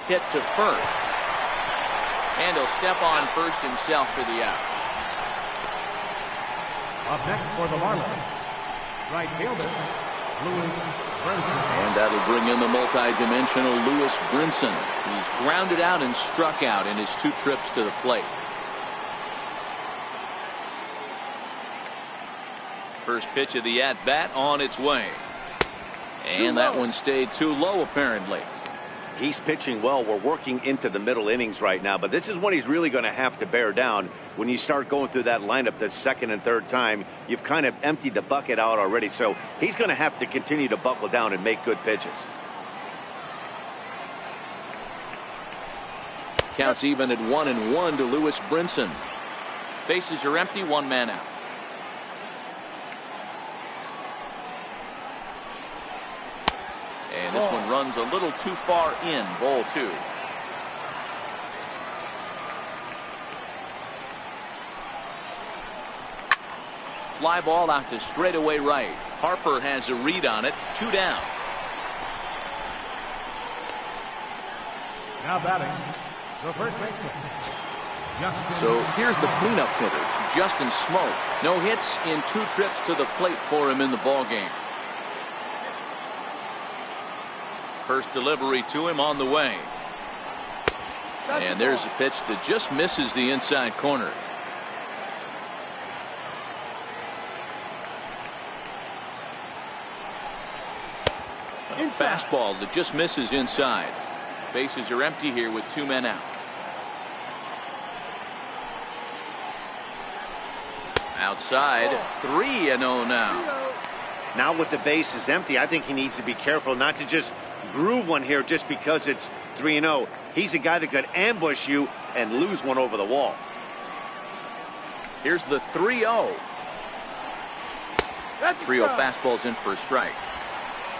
Hit to first. And he'll step on first himself for the out. Up next for the Marlins, right fielder, Lewis Brinson. And that'll bring in the multi-dimensional Lewis Brinson. He's grounded out and struck out in his 2 trips to the plate. First pitch of the at-bat on its way. And that one stayed too low, apparently. He's pitching well. We're working into the middle innings right now, but this is when he's really going to have to bear down. When you start going through that lineup the second and third time, you've kind of emptied the bucket out already, so he's going to have to continue to buckle down and make good pitches. Counts even at 1-1 to Lewis Brinson. Bases are empty, 1 man out. And this one runs a little too far in. Ball 2. Fly ball out to straightaway right. Harper has a read on it. 2 down. Now batting, the first baseman. So here's the cleanup hitter, Justin Smoke. No hits in 2 trips to the plate for him in the ball game. First delivery to him on the way. And there's a pitch that just misses the inside corner. A fastball that just misses inside. Bases are empty here with 2 men out. Outside, 3-0 now. Now with the bases empty, I think he needs to be careful not to just groove one here just because it's 3-0. He's a guy that could ambush you and lose one over the wall. Here's the 3-0. 3-0 fastball's in for a strike.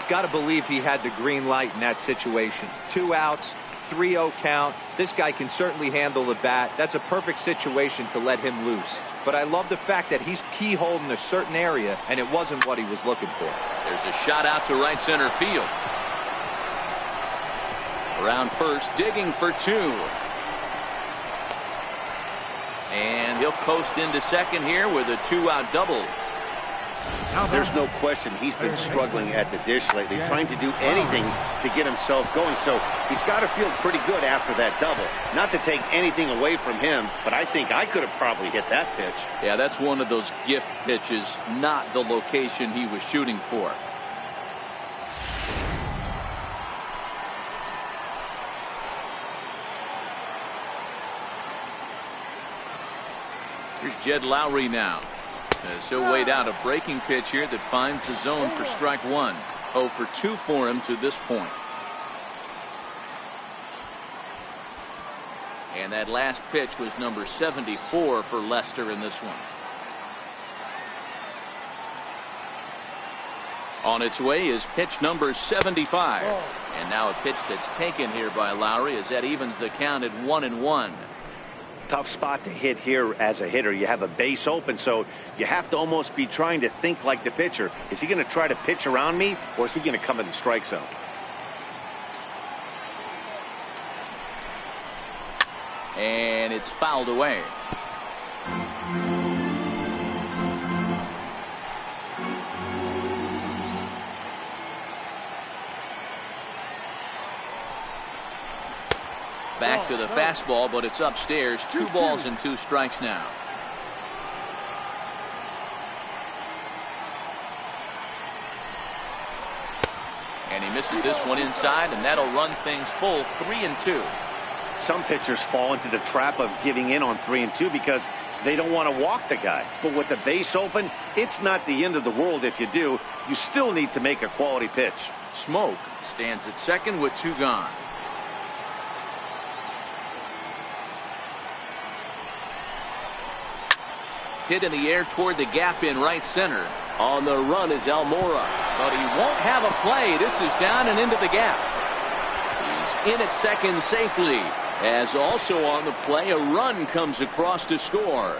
Got to believe he had the green light in that situation. 2 outs, 3-0 count. This guy can certainly handle the bat. That's a perfect situation to let him loose. But I love the fact that he's keyholed in a certain area, and it wasn't what he was looking for. There's a shot out to right center field. Around first, digging for 2. And he'll coast into second here with a 2-out double. There's no question he's been struggling at the dish lately, trying to do anything to get himself going. So he's got to feel pretty good after that double. Not to take anything away from him, but I think I could have probably hit that pitch. Yeah, that's one of those gift pitches, not the location he was shooting for. Here's Jed Lowry now. As he'll wait out a breaking pitch here that finds the zone for strike 1. 0 for 2 for him to this point. And that last pitch was number 74 for Lester in this one. On its way is pitch number 75. And now a pitch that's taken here by Lowry as that evens the count at 1-1. Tough spot to hit here as a hitter. You have a base open, so you have to almost be trying to think like the pitcher. Is he going to try to pitch around me, or is he going to come in the strike zone? And it's fouled away. Back to the fastball, but it's upstairs. 2 balls and 2 strikes now. And he misses this one inside, and that'll run things full 3-2. Some pitchers fall into the trap of giving in on 3-2 because they don't want to walk the guy. But with the base open, it's not the end of the world if you do. You still need to make a quality pitch. Smoke stands at second with 2 gone. Hit in the air toward the gap in right center. On the run is Almora. But he won't have a play. This is down and into the gap. He's in at second safely. As also on the play, a run comes across to score.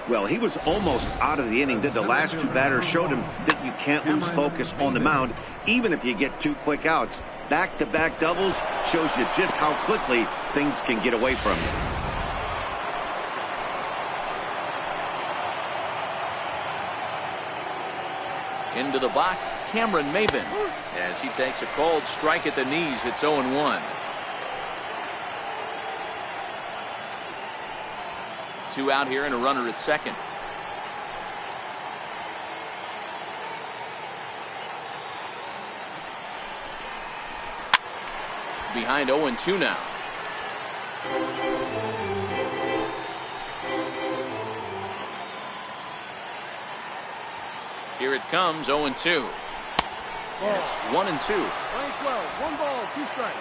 Well, he was almost out of the inning. The last 2 batters showed him that you can't lose focus on the mound, even if you get 2 quick outs. Back-to-back doubles shows you just how quickly things can get away from you. Into the box, Cameron Maben. As he takes a cold strike at the knees, it's 0-1. 2 out here and a runner at second. Behind 0-2 now. Here it comes, 0-2. It's 1-2. Line 12, 1 ball, 2 strikes.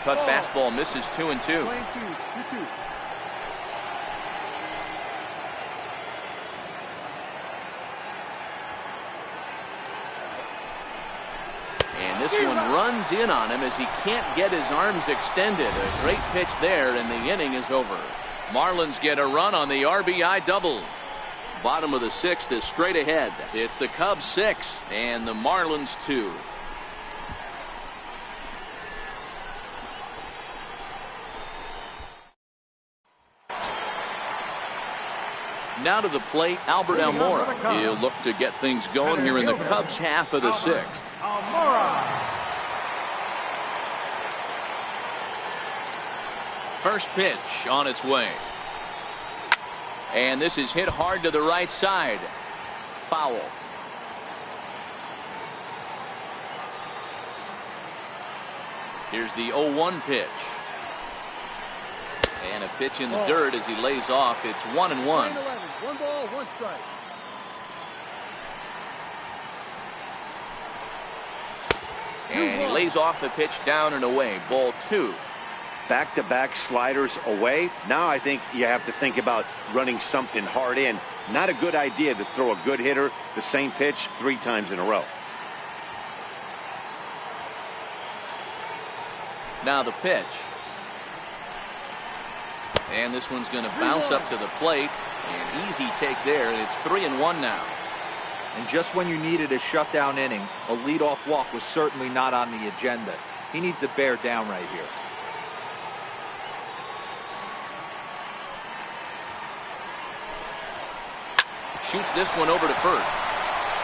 Cut fastball misses 2-2. Line 2, 2-2. And this one runs in on him as he can't get his arms extended. A great pitch there, and the inning is over. Marlins get a run on the RBI double. Bottom of the 6th is straight ahead. It's the Cubs 6 and the Marlins 2. Now to the plate, Albert Almora. He'll look to get things going here in the Cubs half of the 6th. Almora. First pitch on its way. And this is hit hard to the right side. Foul. Here's the 0-1 pitch. And a pitch in the dirt as he lays off. It's 1-1. 11, 1 ball, 1 strike. And he lays off the pitch down and away. Ball 2. Back-to-back sliders away. Now I think you have to think about running something hard in. Not a good idea to throw a good hitter the same pitch 3 times in a row. Now the pitch. And this one's going to bounce up to the plate. An easy take there, and it's 3-1 now. And just when you needed a shutdown inning, a leadoff walk was certainly not on the agenda. He needs to bear down right here. Shoots this one over to first.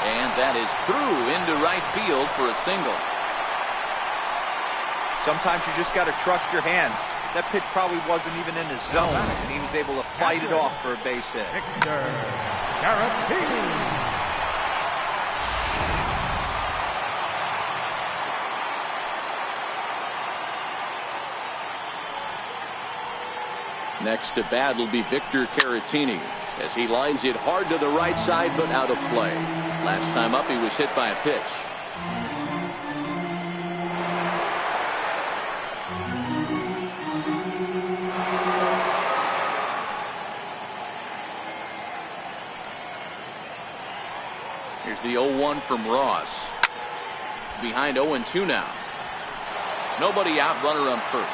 And that is through into right field for a single. Sometimes you just got to trust your hands. That pitch probably wasn't even in the zone, and he was able to fight it off for a base hit. Victor Caratini. Next to bat will be Victor Caratini as he lines it hard to the right side but out of play. Last time up he was hit by a pitch. Here's the 0-1 from Ross. Behind 0-2 now. Nobody out, runner on first.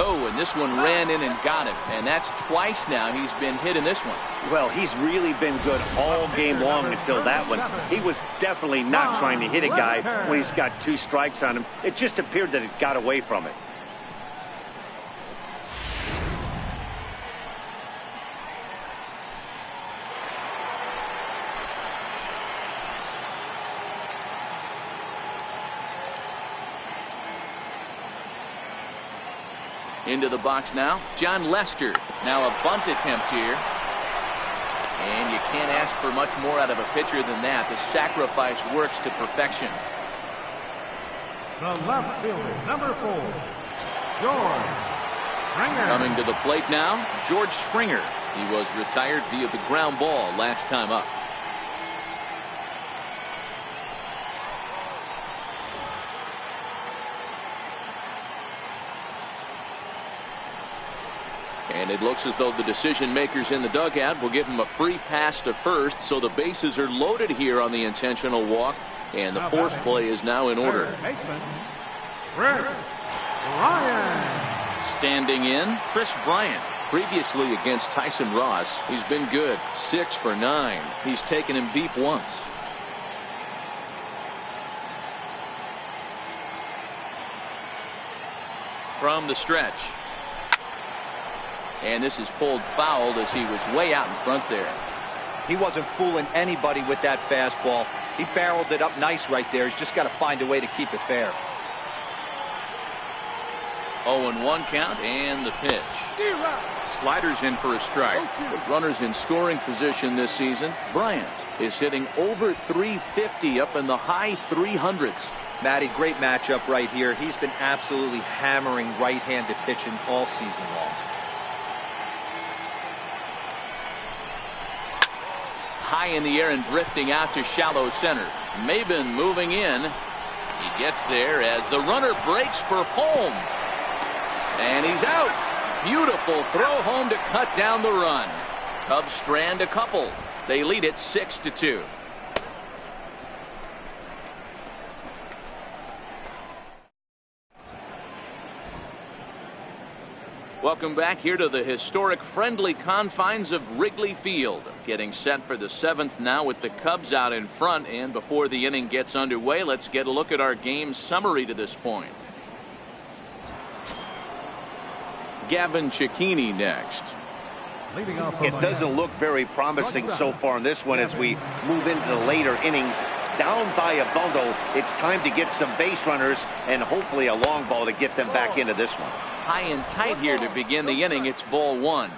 Oh, and this one ran in and got him. And that's twice now he's been hit in this one. Well, he's really been good all game long until that one. He was definitely not trying to hit a guy when he's got 2 strikes on him. It just appeared that it got away from it. Into the box now, John Lester. Now a bunt attempt here. And you can't ask for much more out of a pitcher than that. The sacrifice works to perfection. The left fielder, number 4, George Springer. Coming to the plate now, George Springer. He was retired via the ground ball last time up. And it looks as though the decision makers in the dugout will give him a free pass to first, so the bases are loaded here on the intentional walk, and the force play is now in order. Standing in, Chris Bryant. Previously against Tyson Ross, he's been good. 6 for 9. He's taken him deep once. From the stretch. And this is pulled foul as he was way out in front there. He wasn't fooling anybody with that fastball. He barreled it up nice right there. He's just got to find a way to keep it fair. 0-1 count and the pitch. Sliders in for a strike. The runners in scoring position this season. Bryant is hitting over 350 up in the high 300s. Matty, great matchup right here. He's been absolutely hammering right-handed pitching all season long. High in the air and drifting out to shallow center. Maben moving in. He gets there as the runner breaks for home. And he's out. Beautiful throw home to cut down the run. Cubs strand a couple. They lead it 6-2. Welcome back here to the historic friendly confines of Wrigley Field. Getting set for the 7th now with the Cubs out in front. And before the inning gets underway, let's get a look at our game summary to this point. Gavin Cecchini next. It doesn't look very promising so far in this one as we move into the later innings. Down by a bundle, it's time to get some base runners and hopefully a long ball to get them back into this one. High and tight here to begin the inning. It's ball 1.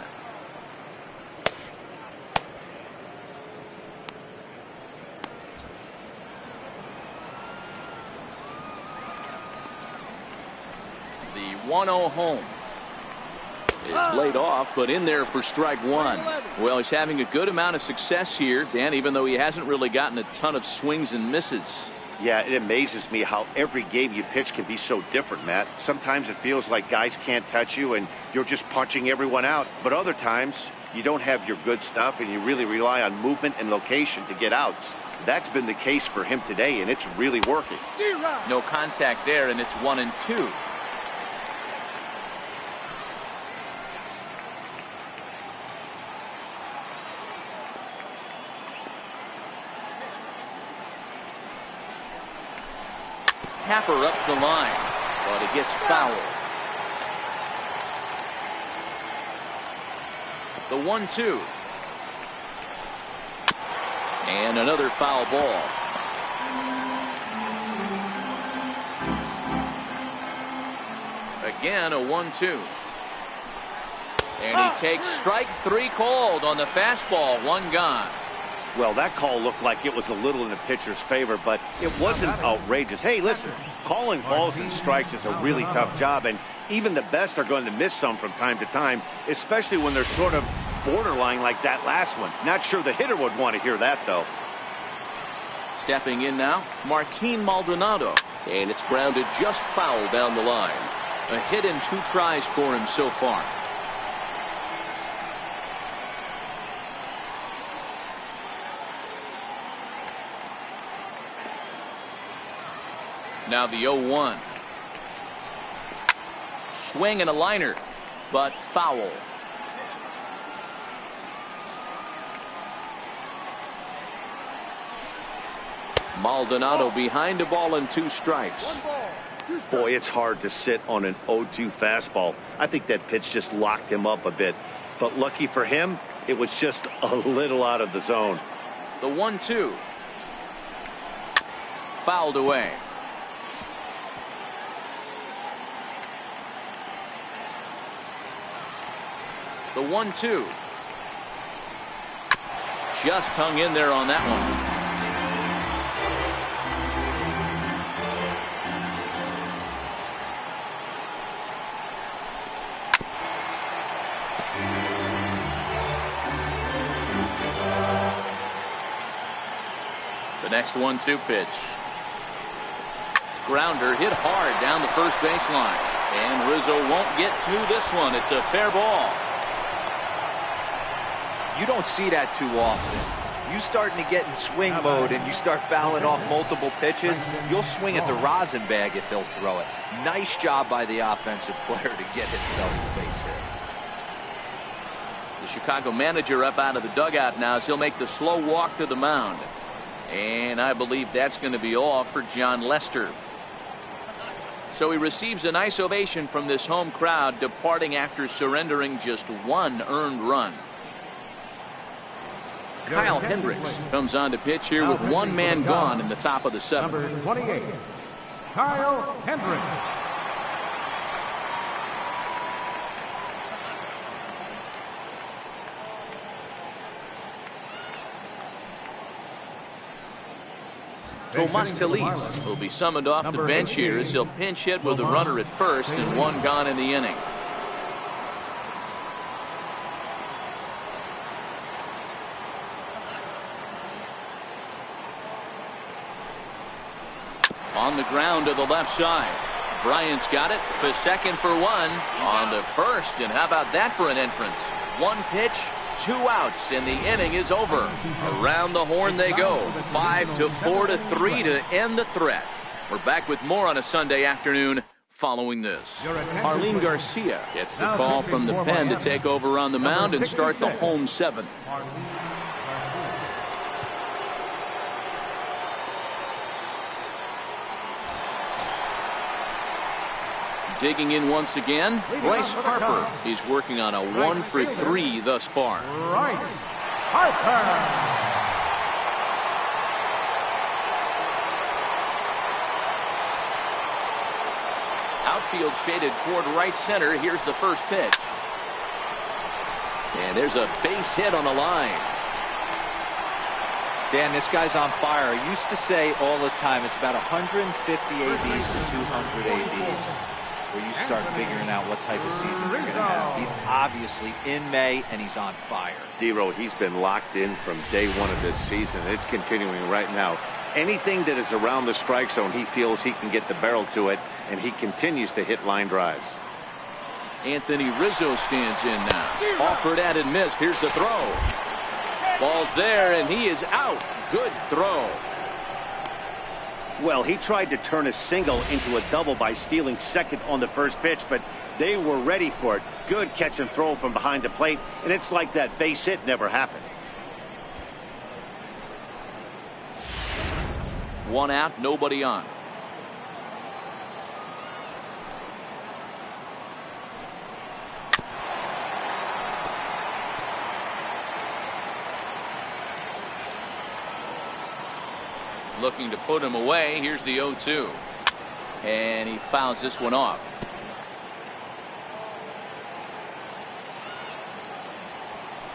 The 1-0 home is laid off, but in there for strike 1. Well, he's having a good amount of success here, Dan, even though he hasn't really gotten a ton of swings and misses. Yeah, it amazes me how every game you pitch can be so different, Matt. Sometimes it feels like guys can't touch you and you're just punching everyone out. But other times you don't have your good stuff and you really rely on movement and location to get outs. That's been the case for him today, and it's really working. No contact there, and it's 1-2. Tapper up the line, but it gets fouled. The 1-2. And another foul ball. Again, a 1-2. And he takes strike 3 called on the fastball. 1 gone. Well, that call looked like it was a little in the pitcher's favor, but it wasn't outrageous. Hey, listen, calling balls and strikes is a really tough job, and even the best are going to miss some from time to time, especially when they're sort of borderline like that last one. Not sure the hitter would want to hear that, though. Stepping in now, Martin Maldonado. And it's grounded just foul down the line. A hit in 2 tries for him so far. Now the 0-1. Swing and a liner, but foul. Maldonado behind the ball and 2 strikes. Boy, it's hard to sit on an 0-2 fastball. I think that pitch just locked him up a bit. But lucky for him, it was just a little out of the zone. The 1-2. Fouled away. The 1-2. Just hung in there on that one. The next 1-2 pitch. Grounder hit hard down the first baseline. And Rizzo won't get to this one. It's a fair ball. You don't see that too often. You starting to get in swing mode and you start fouling off multiple pitches, you'll swing at the rosin bag if he'll throw it. Nice job by the offensive player to get himself a base hit. The Chicago manager up out of the dugout now as he'll make the slow walk to the mound. And I believe that's going to be all for Jon Lester. So he receives a nice ovation from this home crowd, departing after surrendering just one earned run. Kyle Hendricks comes on to pitch here with one man gone in the top of the seventh. Number 28, Kyle Hendricks. Tomas Telis will be summoned off the bench here as he'll pinch hit with a runner at first and one gone in the inning. On the ground to the left side. Bryant's got it to second for one. On the first, and how about that for an entrance? One pitch, 2 outs, and the inning is over. Around the horn they go. 5-4-3 to end the threat. We're back with more on a Sunday afternoon following this. Arlene Garcia gets the call from the pen to take over on the mound and start the home seventh. Digging in once again, Bryce Harper. He's working on a 1-for-3 thus far. Right, Harper. Outfield shaded toward right center. Here's the first pitch. And there's a base hit on the line. Dan, this guy's on fire. I used to say all the time, it's about 150 ABs to 200 ABs. Where you start figuring out what type of season you're going to have. He's obviously in May, and he's on fire. D-Row, he's been locked in from day one of this season. It's continuing right now. Anything that is around the strike zone, he feels he can get the barrel to it, and he continues to hit line drives. Anthony Rizzo stands in now. Offered at and missed. Here's the throw. Ball's there, and he is out. Good throw. Well, he tried to turn a single into a double by stealing second on the first pitch, but they were ready for it. Good catch and throw from behind the plate, and it's like that base hit never happened. 1 out, nobody on. Looking to put him away. Here's the 0-2. And he fouls this one off.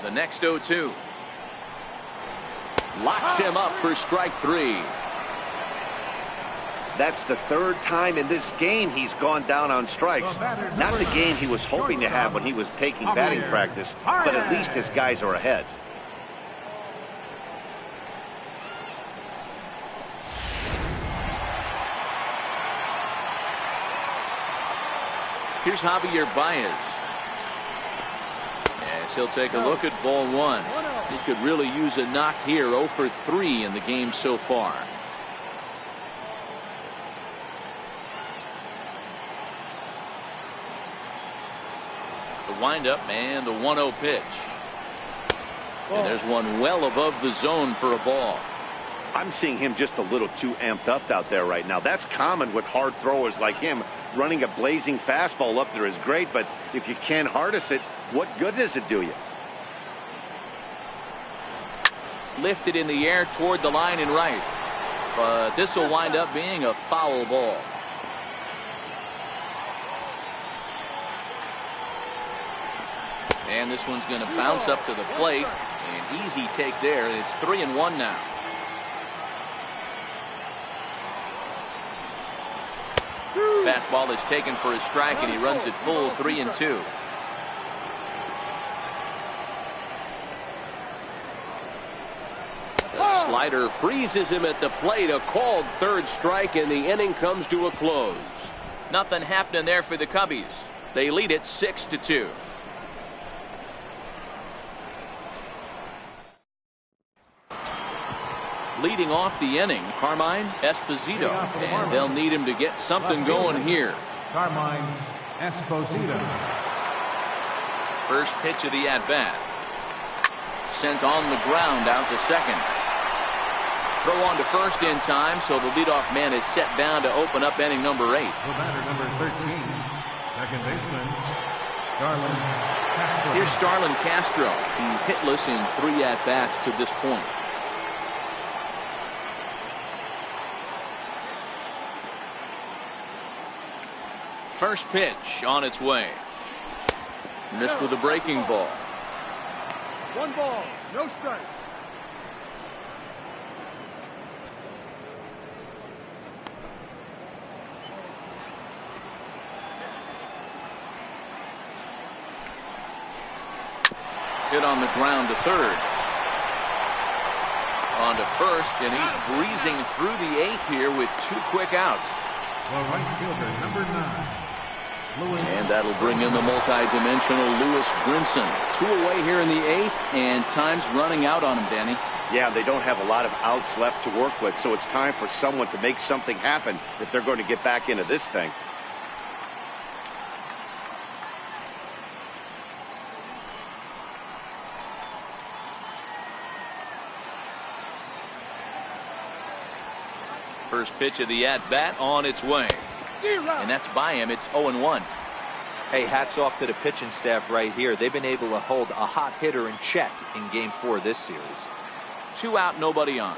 The next 0-2. Locks him up for strike 3. That's the 3rd time in this game he's gone down on strikes. Not the game he was hoping to have when he was taking batting practice, but at least his guys are ahead. Here's Javier Baez. As he'll take a look at ball 1. He could really use a knock here. 0-for-3 in the game so far. The windup and the 1-0 pitch. And there's one well above the zone for a ball. I'm seeing him just a little too amped up out there right now. That's common with hard throwers like him. Running a blazing fastball up there is great, but if you can't harness it, what good does it do you? Lifted in the air toward the line and right. But this will wind up being a foul ball. And this one's going to bounce up to the plate. An easy take there. It's 3-1 now. Fastball is taken for a strike, and he runs it full 3-2. The slider freezes him at the plate. A called third strike, and the inning comes to a close. Nothing happening there for the Cubbies. They lead it 6-2. Leading off the inning, Carmine Esposito, and they'll need him to get something going here. Carmine Esposito. First pitch of the at-bat. Sent on the ground out to second. Throw on to first in time, so the leadoff man is set down to open up inning number 8. The batter, number 13, second baseman, Starlin Castro. Here's Starlin Castro. He's hitless in 3 at-bats to this point. First pitch on its way. Missed with a breaking ball. 1 ball, no strikes. Hit on the ground to third. On to first, and he's breezing through the 8th here with 2 quick outs. The right fielder, number 9. And that'll bring in the multi-dimensional Lewis Brinson. 2 away here in the 8th, and time's running out on him, Danny. Yeah, they don't have a lot of outs left to work with, so it's time for someone to make something happen if they're going to get back into this thing. First pitch of the at-bat on its way. And that's by him. It's 0-1. Hey, hats off to the pitching staff right here. They've been able to hold a hot hitter in check in Game 4 this series. 2 out, nobody on.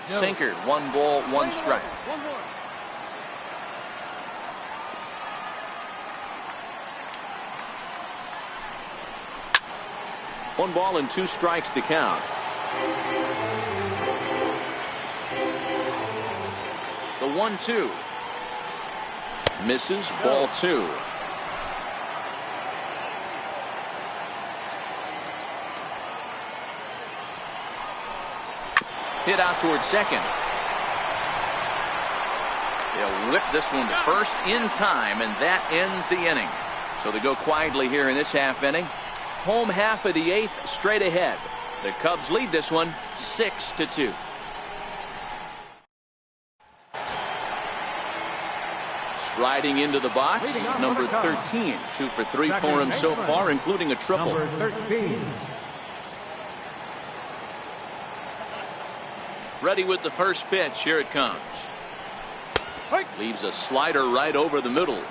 No. Sinker, 1 ball, 1 strike. 1-1. One ball and 2 strikes to count. The 1-2. Misses, ball 2. Hit out towards second. They'll whip this one to first in time, and that ends the inning. So they go quietly here in this half inning. Home half of the 8th straight ahead. The Cubs lead this one 6-2. Striding into the box, number 13. 2 for 3 for him so far, including a triple. Number 13. Ready with the first pitch. Here it comes. Leaves a slider right over the middle.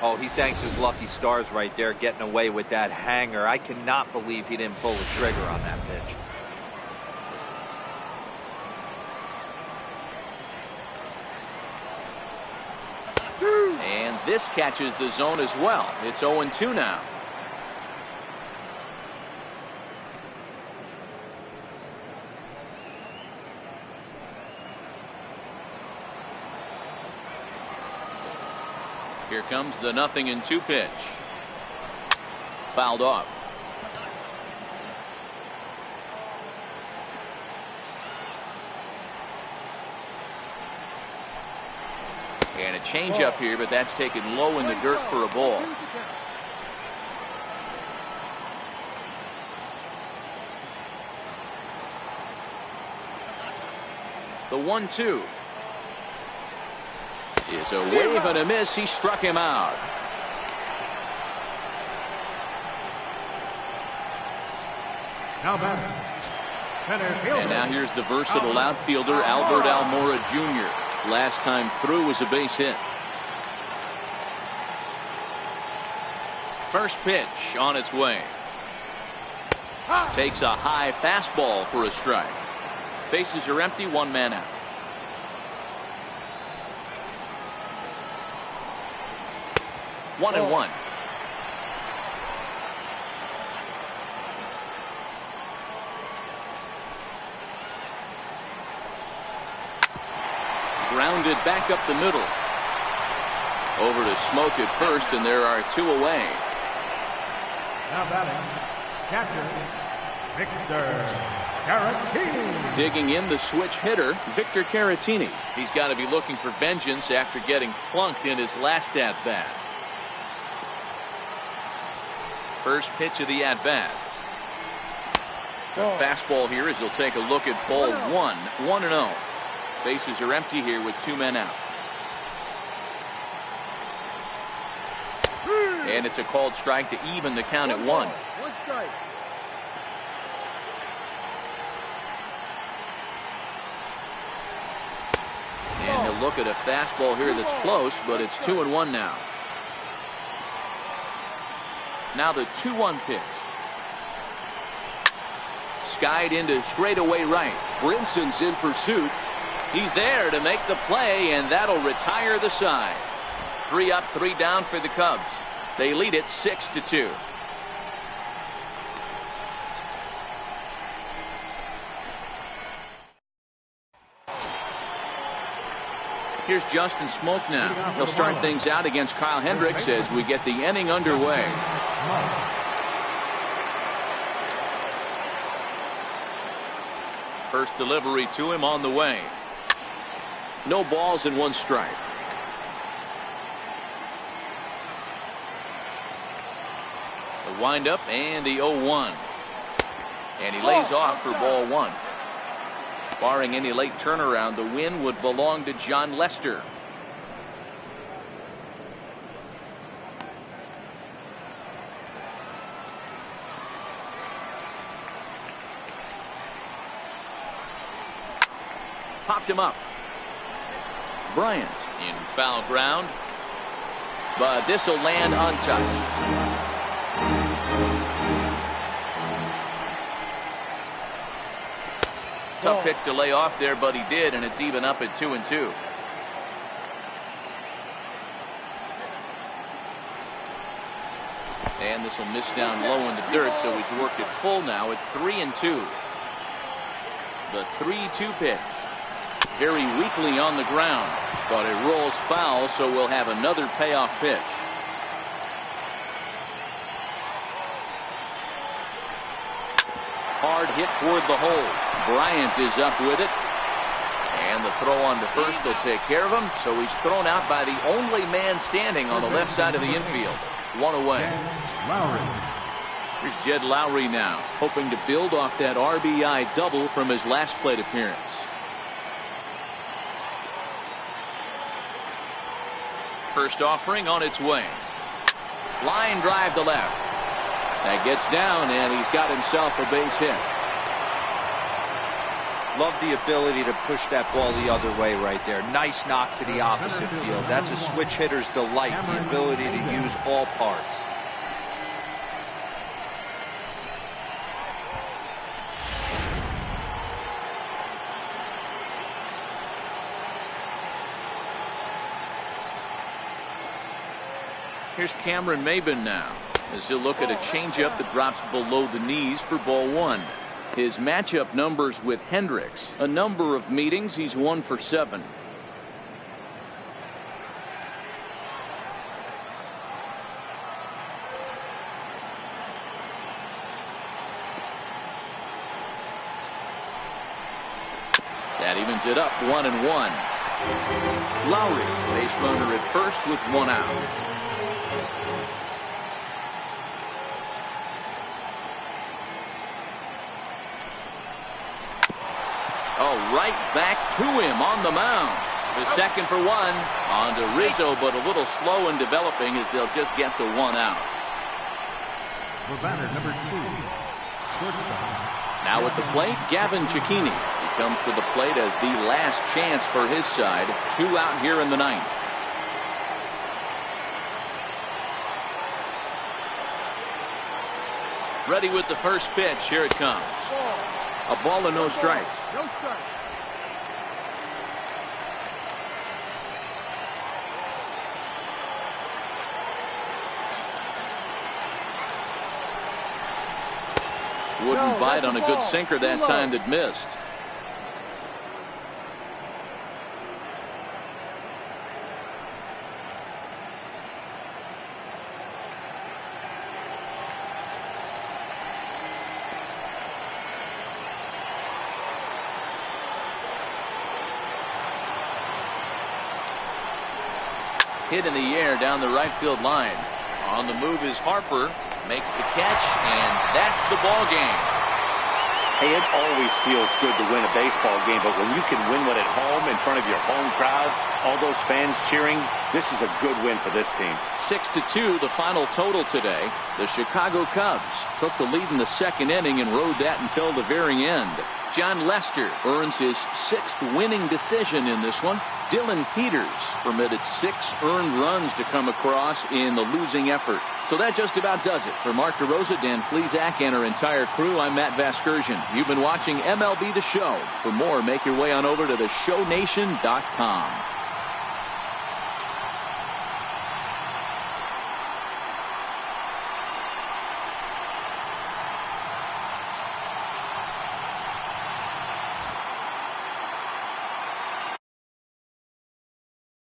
Oh, he thanks his lucky stars right there, getting away with that hanger. I cannot believe he didn't pull the trigger on that pitch. And this catches the zone as well. It's 0-2 now. Here comes the 0-2 pitch. Fouled off. And a changeup here, but that's taken low in the dirt for a ball. The 1-2 is a wave and a miss. He struck him out. Now batter, center fielder. And now here's the versatile outfielder Albert Almora Jr. Last time through was a base hit. First pitch on its way. Takes a high fastball for a strike. Bases are empty, 1 man out. 1-1. Grounded back up the middle. Over to Smoke at first, and there are 2 away. Now batting, catcher, Victor Caratini. Digging in the switch hitter, Victor Caratini. He's got to be looking for vengeance after getting plunked in his last at-bat. First pitch of the at-bat. Fastball here as he'll take a look at ball 1. 1-0. Bases are empty here with 2 men out. And it's a called strike to even the count at 1. 1 strike. And he'll look at a fastball here that's close, but it's 2-1 now. Now the 2-1 pitch. Skied into straightaway right. Brinson's in pursuit. He's there to make the play, and that'll retire the side. 3 up, 3 down for the Cubs. They lead it 6-2. Here's Justin Smoke now. He'll start things out against Kyle Hendricks as we get the inning underway. First delivery to him on the way. No balls and 1 strike. The windup and the 0-1. And he lays off for ball 1. Barring any late turnaround, the win would belong to John Lester. Popped him up. Bryant in foul ground, but this will land untouched. Tough pitch to lay off there, but he did, and it's even up at 2-2. And this will miss down low in the dirt, so he's worked it full now at 3-2. The 3-2 pitch. Very weakly on the ground, but it rolls foul, so we'll have another payoff pitch. Hard hit toward the hole. Bryant is up with it. And the throw on to first will take care of him, so he's thrown out by the only man standing on the left side of the infield. 1 away. Here's Jed Lowry now, hoping to build off that RBI double from his last plate appearance. First offering on its way. Line drive to left. That gets down, and he's got himself a base hit. Love the ability to push that ball the other way right there. Nice knock to the opposite field. That's a switch hitter's delight, the ability to use all parts. Here's Cameron Maybin now, as he'll look at a changeup that drops below the knees for ball 1. His matchup numbers with Hendricks. A number of meetings, he's 1 for 7. That evens it up, 1-1. Lowry, base runner at first with 1 out. Oh, right back to him on the mound. The second for 1 on to Rizzo, but a little slow in developing as they'll just get the 1 out. For batter number 2, shortstop. Now at the plate, Gavin Cecchini. He comes to the plate as the last chance for his side. 2 out here in the 9th. Ready with the first pitch. Here it comes. A ball and no strikes. No strikes. Wouldn't bite on a good sinker that time that missed. Hit in the air down the right field line. On the move is Harper. Makes the catch, and that's the ball game. Hey, it always feels good to win a baseball game, but when you can win one at home in front of your home crowd, all those fans cheering, this is a good win for this team. 6-2, the final total today. The Chicago Cubs took the lead in the second inning and rode that until the very end. John Lester earns his 6th winning decision in this one. Dylan Peters permitted 6 earned runs to come across in the losing effort. So that just about does it. For Mark DeRosa, Dan Plesac, and our entire crew, I'm Matt Vasgersian. You've been watching MLB The Show. For more, make your way on over to theshownation.com.